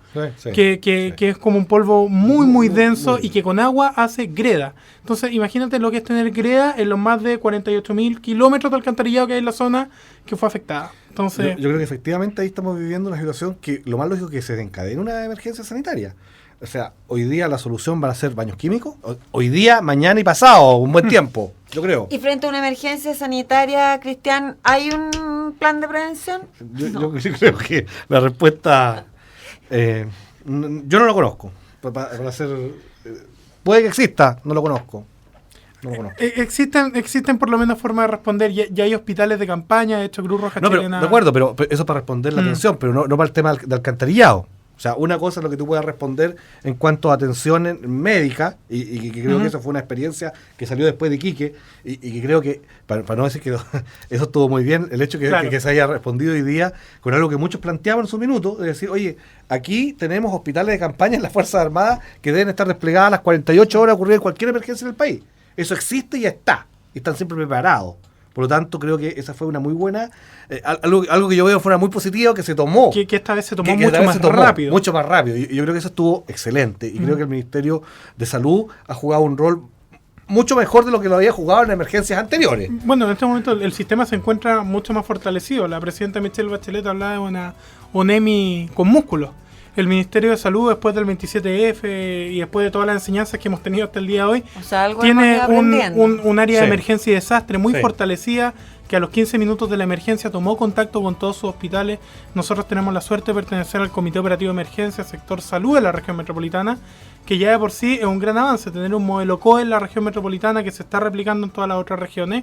Que es como un polvo muy denso y que con agua hace greda. Entonces, imagínate lo que es tener greda en los más de 48.000 kilómetros de alcantarillado que hay en la zona que fue afectada. Entonces, yo creo que efectivamente ahí estamos viviendo una situación que lo más lógico es que se desencadene una emergencia sanitaria. O sea, hoy día la solución van a ser baños químicos. Hoy día, mañana y pasado, un buen tiempo, yo creo. Y frente a una emergencia sanitaria, Cristian, ¿hay un plan de prevención? Yo creo que la respuesta... yo no lo conozco. Para ser, puede que exista, no lo conozco. Existen por lo menos formas de responder. Ya hay hospitales de campaña, de hecho Cruz Roja Chilena... De acuerdo, pero eso para responder la atención, pero no para el tema de alcantarillado. O sea, una cosa es lo que tú puedas responder en cuanto a atención médica, y que creo que eso fue una experiencia que salió después de Iquique, y que creo que, para no decir que eso estuvo muy bien, el hecho que se haya respondido hoy día con algo que muchos planteaban en su minuto, es decir, oye, aquí tenemos hospitales de campaña en las Fuerzas Armadas que deben estar desplegadas a las 48 horas ocurrir cualquier emergencia en el país. Eso existe y está, y están siempre preparados. Por lo tanto, creo que esa fue una muy buena, algo que yo veo fuera muy positivo, que se tomó. Que esta vez se tomó mucho más rápido. Mucho más rápido. Y yo creo que eso estuvo excelente. Y creo que el Ministerio de Salud ha jugado un rol mucho mejor de lo que lo había jugado en emergencias anteriores. Bueno, en este momento el sistema se encuentra mucho más fortalecido. La presidenta Michelle Bachelet hablaba de una ONEMI con músculos. El Ministerio de Salud, después del 27F y después de todas las enseñanzas que hemos tenido hasta el día de hoy, tiene un área de emergencia y desastre muy fortalecida, que a los 15 minutos de la emergencia tomó contacto con todos sus hospitales. Nosotros tenemos la suerte de pertenecer al Comité Operativo de Emergencia, sector salud de la región metropolitana, que ya de por sí es un gran avance, tener un modelo COE en la región metropolitana que se está replicando en todas las otras regiones.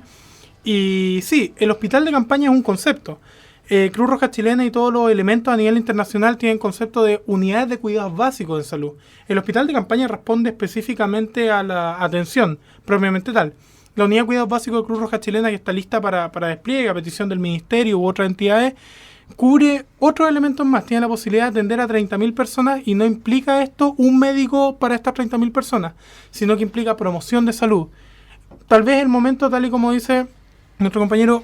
Y sí, el hospital de campaña es un concepto. Cruz Roja Chilena y todos los elementos a nivel internacional tienen concepto de unidades de cuidados básicos de salud. El hospital de campaña responde específicamente a la atención propiamente tal. La unidad de cuidados básicos de Cruz Roja Chilena, que está lista para despliegue a petición del Ministerio u otras entidades, cubre otros elementos más. Tiene la posibilidad de atender a 30.000 personas y no implica esto un médico para estas 30.000 personas, sino que implica promoción de salud. Tal vez el momento, tal y como dice nuestro compañero,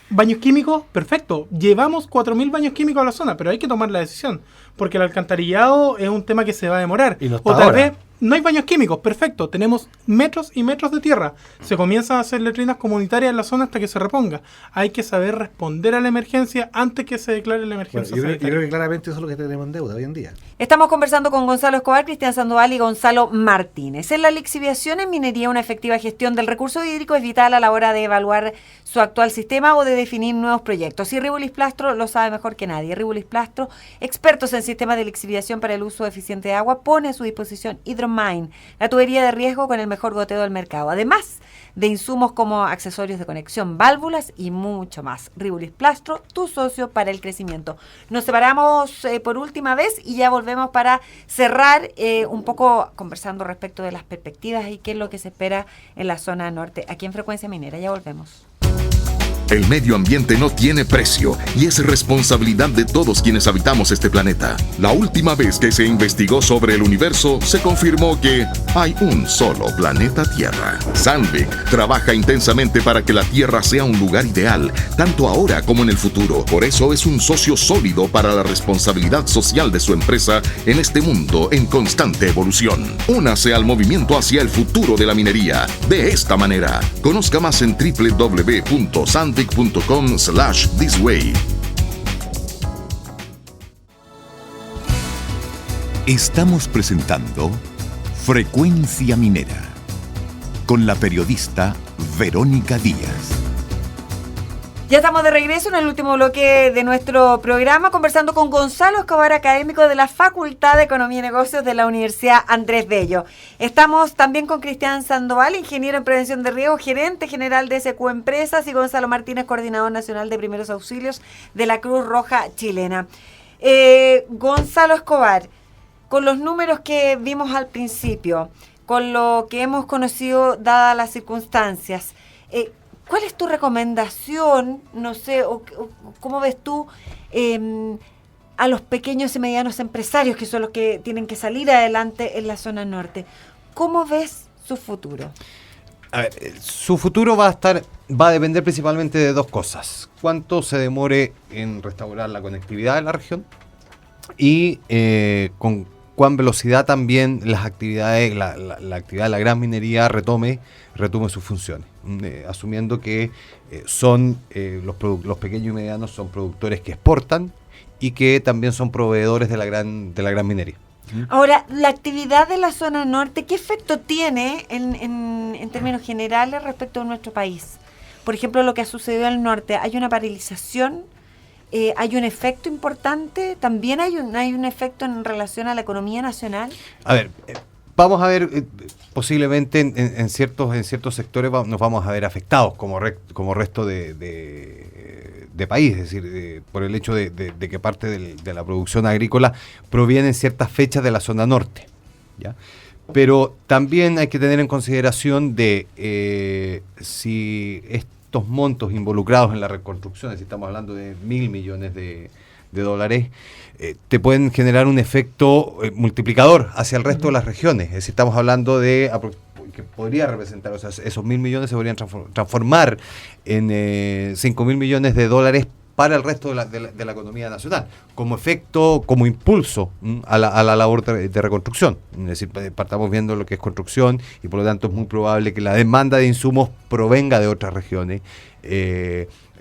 baños químicos, perfecto. Llevamos 4.000 baños químicos a la zona, pero hay que tomar la decisión, porque el alcantarillado es un tema que se va a demorar. O tal vez no hay baños químicos, perfecto. Tenemos metros y metros de tierra. Se comienzan a hacer letrinas comunitarias en la zona hasta que se reponga. Hay que saber responder a la emergencia antes que se declare la emergencia. Yo creo que claramente eso es lo que tenemos en deuda hoy en día. Estamos conversando con Gonzalo Escobar, Cristian Sandoval y Gonzalo Martínez. En la lixiviación en minería, una efectiva gestión del recurso hídrico es vital a la hora de evaluar su actual sistema o de definir nuevos proyectos. Y Ribulis Plastro lo sabe mejor que nadie. Ribulis Plastro, expertos en sistemas de lixiviación para el uso eficiente de agua, pone a su disposición Hydromine, la tubería de riesgo con el mejor goteo del mercado. Además de insumos como accesorios de conexión, válvulas y mucho más. Ribulis Plastro, tu socio para el crecimiento. Nos separamos por última vez y ya volvemos para cerrar un poco conversando respecto de las perspectivas y qué es lo que se espera en la zona norte, aquí en Frecuencia Minera. Ya volvemos. El medio ambiente no tiene precio y es responsabilidad de todos quienes habitamos este planeta. La última vez que se investigó sobre el universo, se confirmó que hay un solo planeta Tierra. Sandvik trabaja intensamente para que la Tierra sea un lugar ideal, tanto ahora como en el futuro. Por eso es un socio sólido para la responsabilidad social de su empresa en este mundo en constante evolución. Únase al movimiento hacia el futuro de la minería de esta manera. Conozca más en www.sandvik.cl. sandvik.com/thisway. Estamos presentando Frecuencia Minera con la periodista Verónica Díaz. Ya estamos de regreso en el último bloque de nuestro programa, conversando con Gonzalo Escobar, académico de la Facultad de Economía y Negocios de la Universidad Andrés Bello. Estamos también con Cristian Sandoval, ingeniero en prevención de riesgo, gerente general de SQ Empresas, y Gonzalo Martínez, coordinador nacional de primeros auxilios de la Cruz Roja Chilena. Gonzalo Escobar, con los números que vimos al principio, con lo que hemos conocido dadas las circunstancias, ¿cuál es tu recomendación, no sé, o cómo ves tú a los pequeños y medianos empresarios, que son los que tienen que salir adelante en la zona norte? ¿Cómo ves su futuro? A ver, su futuro va a depender principalmente de dos cosas: cuánto se demore en restaurar la conectividad de la región y con cuán velocidad también las actividades, la actividad de la gran minería retome sus funciones, asumiendo que los pequeños y medianos son productores que exportan y que también son proveedores de la gran minería. Ahora, la actividad de la zona norte, ¿qué efecto tiene en términos generales respecto a nuestro país? Por ejemplo, lo que ha sucedido en el norte, ¿hay una paralización? ¿Hay un efecto importante? ¿También hay un efecto en relación a la economía nacional? A ver, vamos a ver, posiblemente en ciertos sectores nos vamos a ver afectados como resto de país, es decir, por el hecho de que parte de la producción agrícola proviene en ciertas fechas de la zona norte, ¿ya? Pero también hay que tener en consideración de si estos montos involucrados en la reconstrucción, si estamos hablando de 1.000 millones de dólares, te pueden generar un efecto multiplicador hacia el resto de las regiones. Es decir, estamos hablando de que podría representar, o sea, esos 1.000 millones se podrían transformar en 5.000 millones de dólares para el resto de la economía nacional, como efecto, como impulso a la labor de reconstrucción. Es decir, partamos viendo lo que es construcción y por lo tanto es muy probable que la demanda de insumos provenga de otras regiones,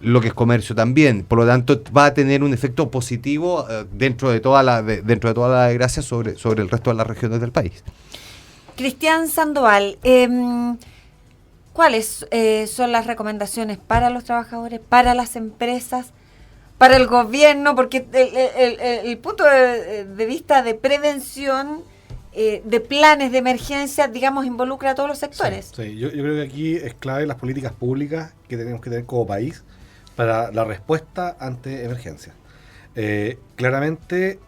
lo que es comercio también, por lo tanto va a tener un efecto positivo dentro de toda la desgracia sobre el resto de las regiones del país. Cristian Sandoval, ¿cuáles son las recomendaciones para los trabajadores, para las empresas, para el gobierno? Porque el punto de vista de prevención, de planes de emergencia, digamos, involucra a todos los sectores. Sí. Yo creo que aquí es clave las políticas públicas que tenemos que tener como país para la respuesta ante emergencias. Claramente,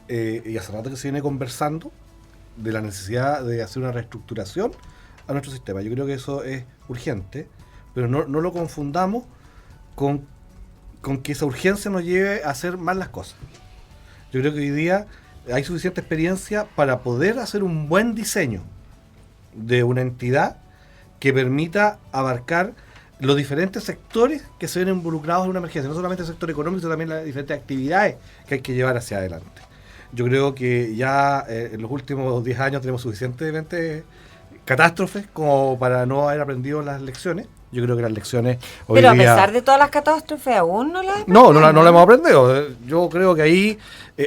y hace rato que se viene conversando de la necesidad de hacer una reestructuración a nuestro sistema. Yo creo que eso es urgente, pero no lo confundamos con que esa urgencia nos lleve a hacer mal las cosas. Yo creo que hoy día hay suficiente experiencia para poder hacer un buen diseño de una entidad que permita abarcar los diferentes sectores que se ven involucrados en una emergencia, no solamente el sector económico, sino también las diferentes actividades que hay que llevar hacia adelante. Yo creo que ya en los últimos 10 años tenemos suficientemente catástrofes como para no haber aprendido las lecciones. Yo creo que las lecciones hoy Pero día... a pesar de todas las catástrofes, ¿aún no las hemos aprendido? No las hemos aprendido. Yo creo que ahí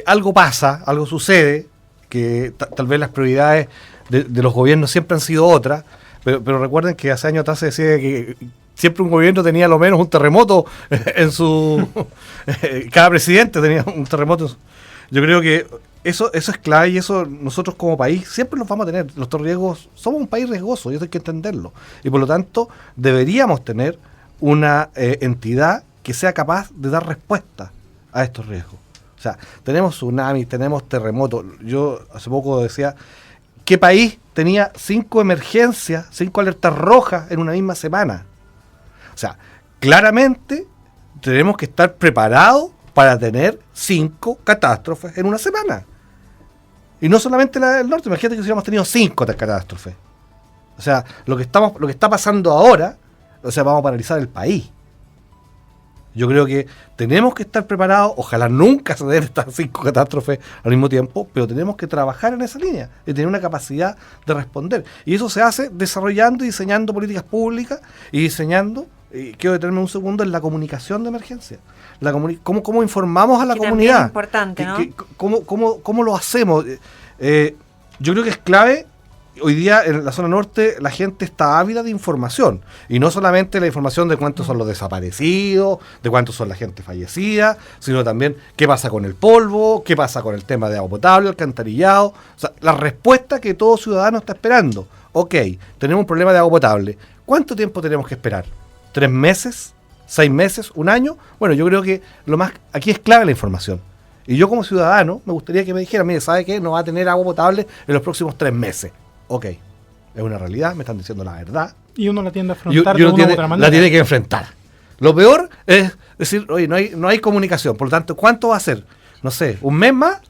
algo pasa, algo sucede, que tal vez las prioridades de los gobiernos siempre han sido otras, pero recuerden que hace años atrás se decía que siempre un gobierno tenía lo menos un terremoto en su... cada presidente tenía un terremoto. Yo creo que eso es clave, y eso nosotros como país siempre los vamos a tener. Nuestros riesgos, somos un país riesgoso y eso hay que entenderlo. Y por lo tanto deberíamos tener una entidad que sea capaz de dar respuesta a estos riesgos. O sea, tenemos tsunamis, tenemos terremotos. Yo hace poco decía, ¿qué país tenía 5 emergencias, 5 alertas rojas en una misma semana? O sea, claramente tenemos que estar preparados para tener 5 catástrofes en una semana. Y no solamente la del norte, imagínate que si hubiéramos tenido 5 catástrofes. O sea, lo que está pasando ahora, o sea, vamos a paralizar el país. Yo creo que tenemos que estar preparados, ojalá nunca se den estas 5 catástrofes al mismo tiempo, pero tenemos que trabajar en esa línea y tener una capacidad de responder. Y eso se hace desarrollando y diseñando políticas públicas y diseñando y quiero detenerme un segundo en la comunicación de emergencia. ¿Cómo informamos a la que comunidad? Es importante, ¿no? ¿Cómo lo hacemos? Yo creo que es clave. Hoy día en la zona norte la gente está ávida de información, y no solamente la información de cuántos son los desaparecidos, de cuántos son la gente fallecida, sino también qué pasa con el polvo, qué pasa con el tema de agua potable, alcantarillado, o sea, la respuesta que todo ciudadano está esperando. Ok, tenemos un problema de agua potable, ¿cuánto tiempo tenemos que esperar? ¿3 meses? ¿6 meses? ¿1 año? Bueno, yo creo que aquí es clave la información. Y yo como ciudadano me gustaría que me dijeran, mire, ¿sabe qué? No va a tener agua potable en los próximos 3 meses. Ok, es una realidad, me están diciendo la verdad. Y uno la tiende a afrontar de una u otra manera. La tiene que enfrentar. Lo peor es decir, oye, no hay comunicación, por lo tanto, ¿cuánto va a ser? No sé, ¿1 mes más?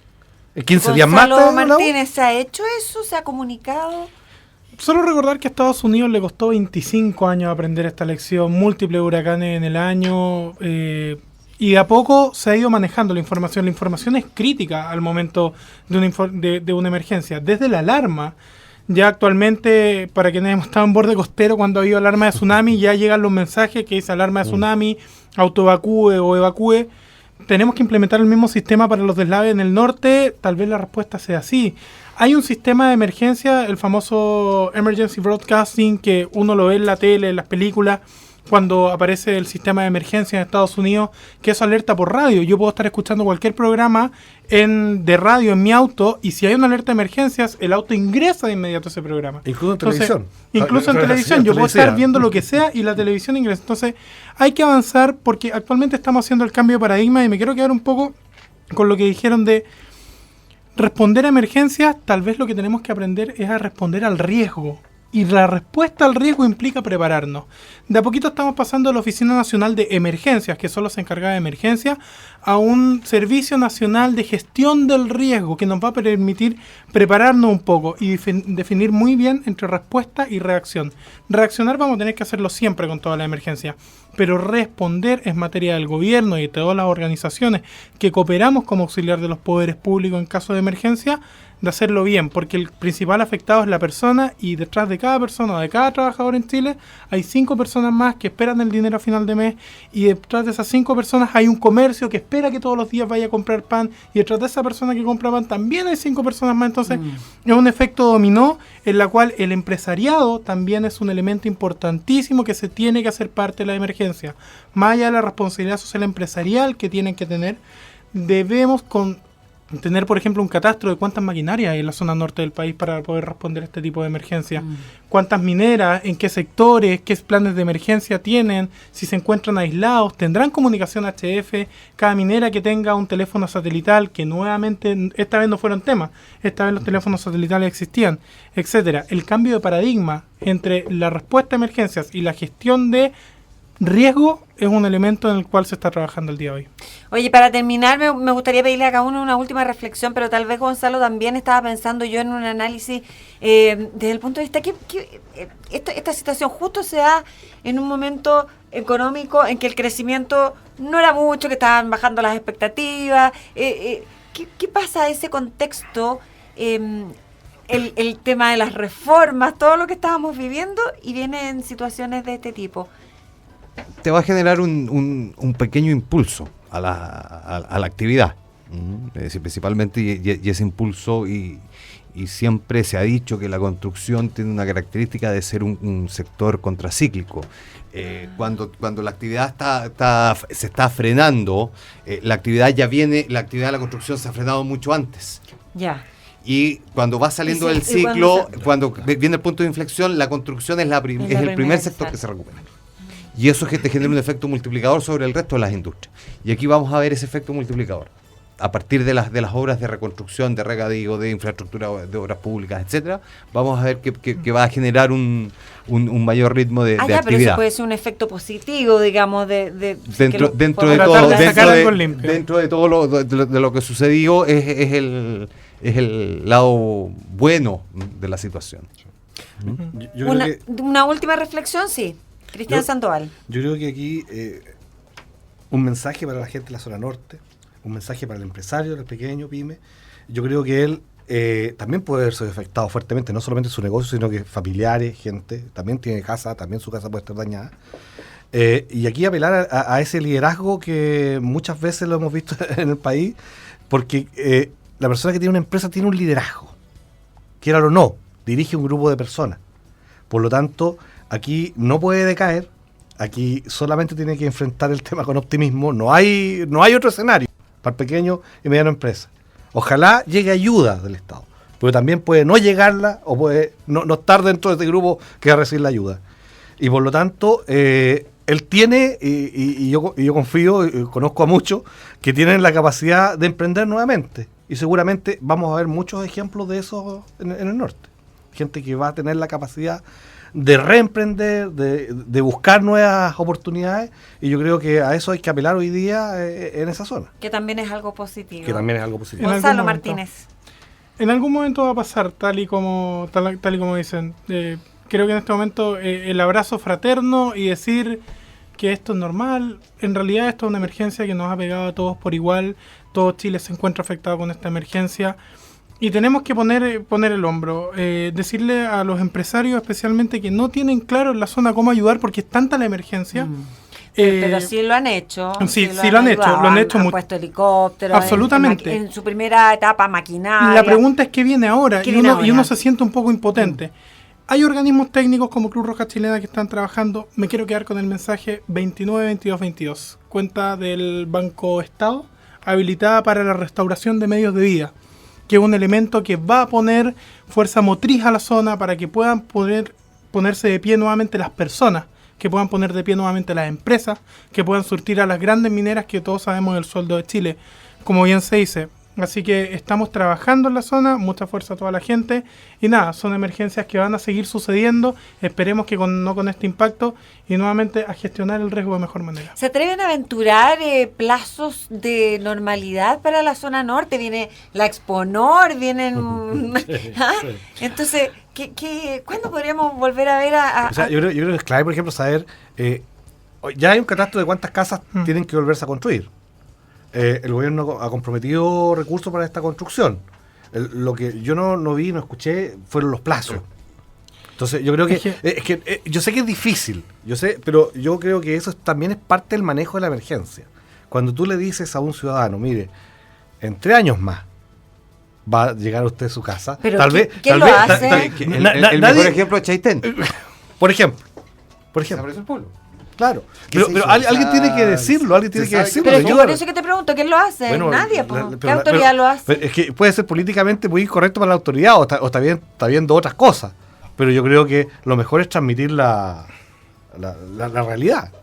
¿15 días más? Gonzalo Martínez, ¿se ha hecho eso? ¿Se ha comunicado? Solo recordar que a Estados Unidos le costó 25 años aprender esta lección, múltiples huracanes en el año, y de a poco se ha ido manejando la información. La información es crítica al momento de una emergencia. Desde la alarma, ya actualmente, para quienes hemos estado en borde costero, cuando ha habido alarma de tsunami, ya llegan los mensajes que dice alarma de tsunami, autoevacúe o evacúe. Tenemos que implementar el mismo sistema para los deslaves en el norte. Tal vez la respuesta sea así. Hay un sistema de emergencia, el famoso Emergency Broadcasting, que uno lo ve en la tele, en las películas, cuando aparece el sistema de emergencia en Estados Unidos, que es alerta por radio. Yo puedo estar escuchando cualquier programa de radio en mi auto, y si hay una alerta de emergencias, el auto ingresa de inmediato a ese programa. Incluso en televisión. Incluso en televisión. Yo puedo estar viendo lo que sea y la televisión ingresa. Entonces, hay que avanzar porque actualmente estamos haciendo el cambio de paradigma, y me quiero quedar un poco con lo que dijeron de responder a emergencias. Tal vez lo que tenemos que aprender es a responder al riesgo. Y la respuesta al riesgo implica prepararnos. De a poquito estamos pasando de la Oficina Nacional de Emergencias, que solo se encarga de emergencias, a un Servicio Nacional de Gestión del Riesgo, que nos va a permitir prepararnos un poco y definir muy bien entre respuesta y reacción. Reaccionar vamos a tener que hacerlo siempre con toda la emergencia, pero responder es materia del gobierno y de todas las organizaciones que cooperamos como auxiliar de los poderes públicos en caso de emergencia, de hacerlo bien, porque el principal afectado es la persona, y detrás de cada persona, de cada trabajador en Chile, hay 5 personas más que esperan el dinero a final de mes, y detrás de esas 5 personas hay un comercio que espera que todos los días vaya a comprar pan, y detrás de esa persona que compra pan también hay 5 personas más. Entonces es un efecto dominó en la cual el empresariado también es un elemento importantísimo que se tiene que hacer parte de la emergencia. Más allá de la responsabilidad social empresarial que tienen que tener, debemos tener, por ejemplo, un catastro de cuántas maquinarias hay en la zona norte del país para poder responder a este tipo de emergencia. Cuántas mineras, en qué sectores, qué planes de emergencia tienen, si se encuentran aislados, tendrán comunicación HF, cada minera que tenga un teléfono satelital, que nuevamente, esta vez no fueron temas, esta vez los teléfonos satelitales existían, etcétera. El cambio de paradigma entre la respuesta a emergencias y la gestión de riesgo es un elemento en el cual se está trabajando el día de hoy. Oye, para terminar, me gustaría pedirle a cada uno una última reflexión, pero tal vez Gonzalo también estaba pensando yo en un análisis desde el punto de vista que esta situación justo se da en un momento económico en que el crecimiento no era mucho, que estaban bajando las expectativas. ¿Qué pasa en ese contexto? El tema de las reformas, todo lo que estábamos viviendo, y vienen situaciones de este tipo. Te va a generar un pequeño impulso a la actividad, principalmente, y ese impulso, y siempre se ha dicho que la construcción tiene una característica de ser un sector contracíclico. Cuando la actividad se está frenando, la actividad de la construcción se ha frenado mucho antes. Ya. Y cuando va saliendo del ciclo, cuando viene el punto de inflexión, la construcción es el primer sector que se recupera. Y eso es que te genera un efecto multiplicador sobre el resto de las industrias. Y aquí vamos a ver ese efecto multiplicador. A partir de las obras de reconstrucción, de regadío, de infraestructura, de obras públicas, etcétera, vamos a ver que va a generar un mayor ritmo de actividad. Pero eso puede ser un efecto positivo, digamos, dentro de todo lo que sucedió, es el lado bueno de la situación. Yo creo que una última reflexión, sí. Cristian Sandoval. Yo creo que aquí un mensaje para la gente de la zona norte, un mensaje para el empresario, el pequeño pyme. Yo creo que él también puede verse afectado fuertemente, no solamente su negocio, sino que familiares, gente, también tiene casa, también su casa puede estar dañada. Y aquí apelar a ese liderazgo que muchas veces lo hemos visto en el país, porque la persona que tiene una empresa tiene un liderazgo, quiera o no, dirige un grupo de personas. Por lo tanto, aquí no puede decaer, aquí solamente tiene que enfrentar el tema con optimismo. No hay otro escenario para el pequeño y mediano empresa. Ojalá llegue ayuda del Estado, pero también puede no llegarla o puede no estar dentro de este grupo que va a recibir la ayuda. Y por lo tanto, él tiene, y yo confío, y conozco a muchos, que tienen la capacidad de emprender nuevamente. Y seguramente vamos a ver muchos ejemplos de eso en el norte. Gente que va a tener la capacidad de reemprender, de buscar nuevas oportunidades, y yo creo que a eso hay que apelar hoy día en esa zona. Que también es algo positivo. En Gonzalo Martínez. En algún momento va a pasar, tal y como dicen. Creo que en este momento el abrazo fraterno y decir que esto es normal, en realidad esto es una emergencia que nos ha pegado a todos por igual. Todo Chile se encuentra afectado con esta emergencia. Y tenemos que poner el hombro, decirle a los empresarios especialmente que no tienen claro en la zona cómo ayudar porque es tanta la emergencia. Pero sí lo han hecho. Sí lo han hecho. Lo han hecho han mucho. Puesto helicópteros. Absolutamente. En su primera etapa, maquinaria. La pregunta es qué viene ahora. Y uno se siente un poco impotente. Hay organismos técnicos como Cruz Roja Chilena que están trabajando. Me quiero quedar con el mensaje 292222. Cuenta del Banco Estado habilitada para la restauración de medios de vida, que es un elemento que va a poner fuerza motriz a la zona para que puedan ponerse de pie nuevamente las personas, que puedan poner de pie nuevamente las empresas, que puedan surtir a las grandes mineras que todos sabemos del sueldo de Chile, como bien se dice. Así que estamos trabajando en la zona, mucha fuerza a toda la gente, y nada, son emergencias que van a seguir sucediendo, esperemos que no con este impacto, y nuevamente a gestionar el riesgo de mejor manera. ¿Se atreven a aventurar plazos de normalidad para la zona norte? Viene la Exponor, vienen... ¿Ah? Entonces, ¿cuándo podríamos volver a ver O sea, yo creo que es clave, por ejemplo, saber, ya hay un catastro de cuántas casas tienen que volverse a construir. El gobierno ha comprometido recursos para esta construcción. Lo que yo no vi, no escuché, fueron los plazos. Entonces, yo creo que yo sé que es difícil, pero yo creo que eso también es parte del manejo de la emergencia. Cuando tú le dices a un ciudadano, mire, en 3 años más va a llegar a usted a su casa. Pero ¿quién lo hace? El mejor ejemplo es Chaitén. Por ejemplo. Desapareció el pueblo. Claro, pero alguien tiene que decirlo, Pero yo por eso que te pregunto, ¿quién lo hace? Bueno, nadie, ¿qué autoridad lo hace? Es que puede ser políticamente muy incorrecto para la autoridad, o está viendo otras cosas, pero yo creo que lo mejor es transmitir la realidad.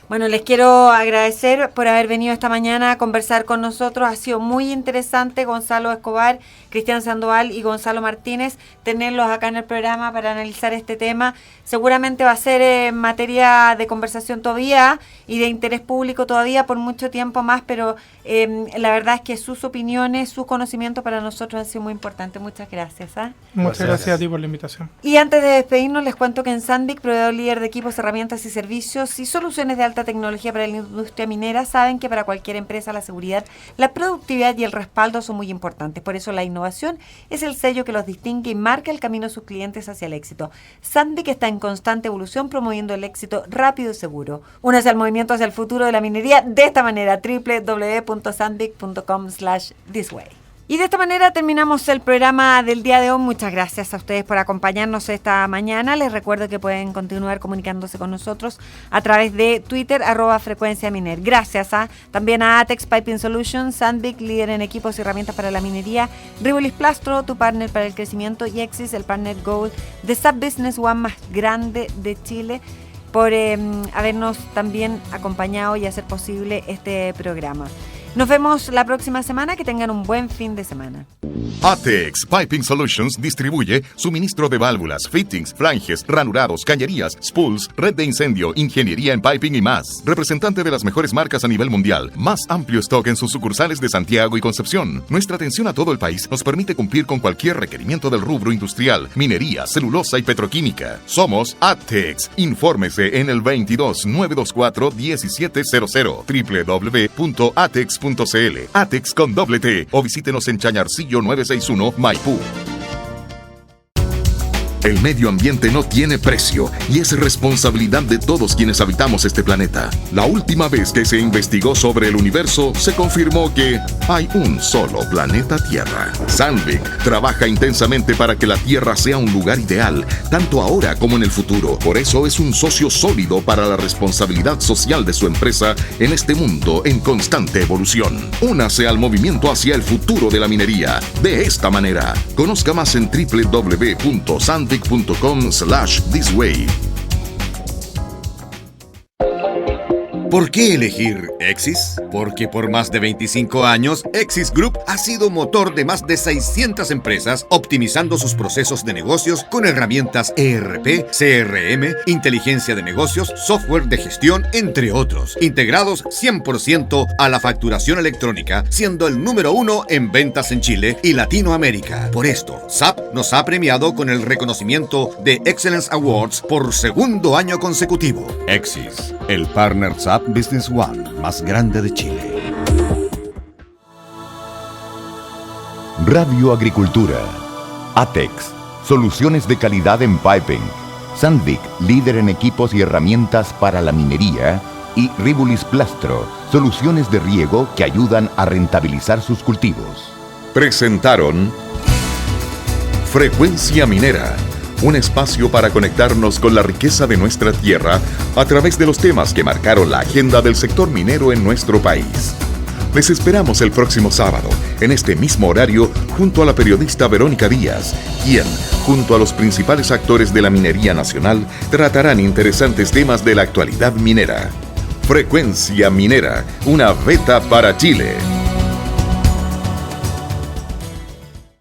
Bueno, les quiero agradecer por haber venido esta mañana a conversar con nosotros. Ha sido muy interesante, Gonzalo Escobar, Cristian Sandoval y Gonzalo Martínez, tenerlos acá en el programa para analizar este tema. Seguramente va a ser materia de conversación todavía y de interés público todavía por mucho tiempo más, pero la verdad es que sus opiniones, sus conocimientos para nosotros han sido muy importantes. Muchas gracias. Muchas gracias a ti por la invitación. Y antes de despedirnos, les cuento que en Sandvik, proveedor líder de equipos, herramientas y servicios y soluciones de alta tecnología para la industria minera, saben que para cualquier empresa la seguridad, la productividad y el respaldo son muy importantes. Por eso la innovación es el sello que los distingue y marca el camino de sus clientes hacia el éxito. Sandvik está en constante evolución, promoviendo el éxito rápido y seguro. Únase al movimiento hacia el futuro de la minería de esta manera: www.sandvik.com/thisway. Y de esta manera terminamos el programa del día de hoy. Muchas gracias a ustedes por acompañarnos esta mañana. Les recuerdo que pueden continuar comunicándose con nosotros a través de Twitter, @frecuenciaminer. Gracias también a Atex Piping Solutions, Sandvik, líder en equipos y herramientas para la minería, Rivolis Plastro, tu partner para el crecimiento, y Exis, el partner Gold de SAP Business One más grande de Chile, por habernos también acompañado y hacer posible este programa. Nos vemos la próxima semana. Que tengan un buen fin de semana. Atex Piping Solutions distribuye suministro de válvulas, fittings, flanges, ranurados, cañerías, spools, red de incendio, ingeniería en piping y más. Representante de las mejores marcas a nivel mundial. Más amplio stock en sus sucursales de Santiago y Concepción. Nuestra atención a todo el país nos permite cumplir con cualquier requerimiento del rubro industrial, minería, celulosa y petroquímica. Somos Atex. Infórmese en el 22-924-1700 www.atex.cl. Atex con doble T, o visítenos en Chañarcillo 961, Maipú. El medio ambiente no tiene precio y es responsabilidad de todos quienes habitamos este planeta. La última vez que se investigó sobre el universo, se confirmó que hay un solo planeta Tierra. Sandvik trabaja intensamente para que la Tierra sea un lugar ideal, tanto ahora como en el futuro. Por eso es un socio sólido para la responsabilidad social de su empresa en este mundo en constante evolución. Únase al movimiento hacia el futuro de la minería de esta manera. Conozca más en www.sandvik.com/thisway. ¿Por qué elegir Exis? Porque por más de 25 años, Exis Group ha sido motor de más de 600 empresas, optimizando sus procesos de negocios con herramientas ERP, CRM, inteligencia de negocios, software de gestión, entre otros, integrados 100% a la facturación electrónica, siendo el número 1 en ventas en Chile y Latinoamérica. Por esto, SAP nos ha premiado con el reconocimiento de Excellence Awards por segundo año consecutivo. Exis, el partner SAP Business One más grande de Chile. Radio Agricultura. Apex. Soluciones de calidad en piping. Sandvik, líder en equipos y herramientas para la minería. Y Rivulis Plastro, soluciones de riego que ayudan a rentabilizar sus cultivos. Presentaron Frecuencia Minera, un espacio para conectarnos con la riqueza de nuestra tierra a través de los temas que marcaron la agenda del sector minero en nuestro país. Les esperamos el próximo sábado, en este mismo horario, junto a la periodista Verónica Díaz, quien, junto a los principales actores de la minería nacional, tratarán interesantes temas de la actualidad minera. Frecuencia Minera, una beta para Chile.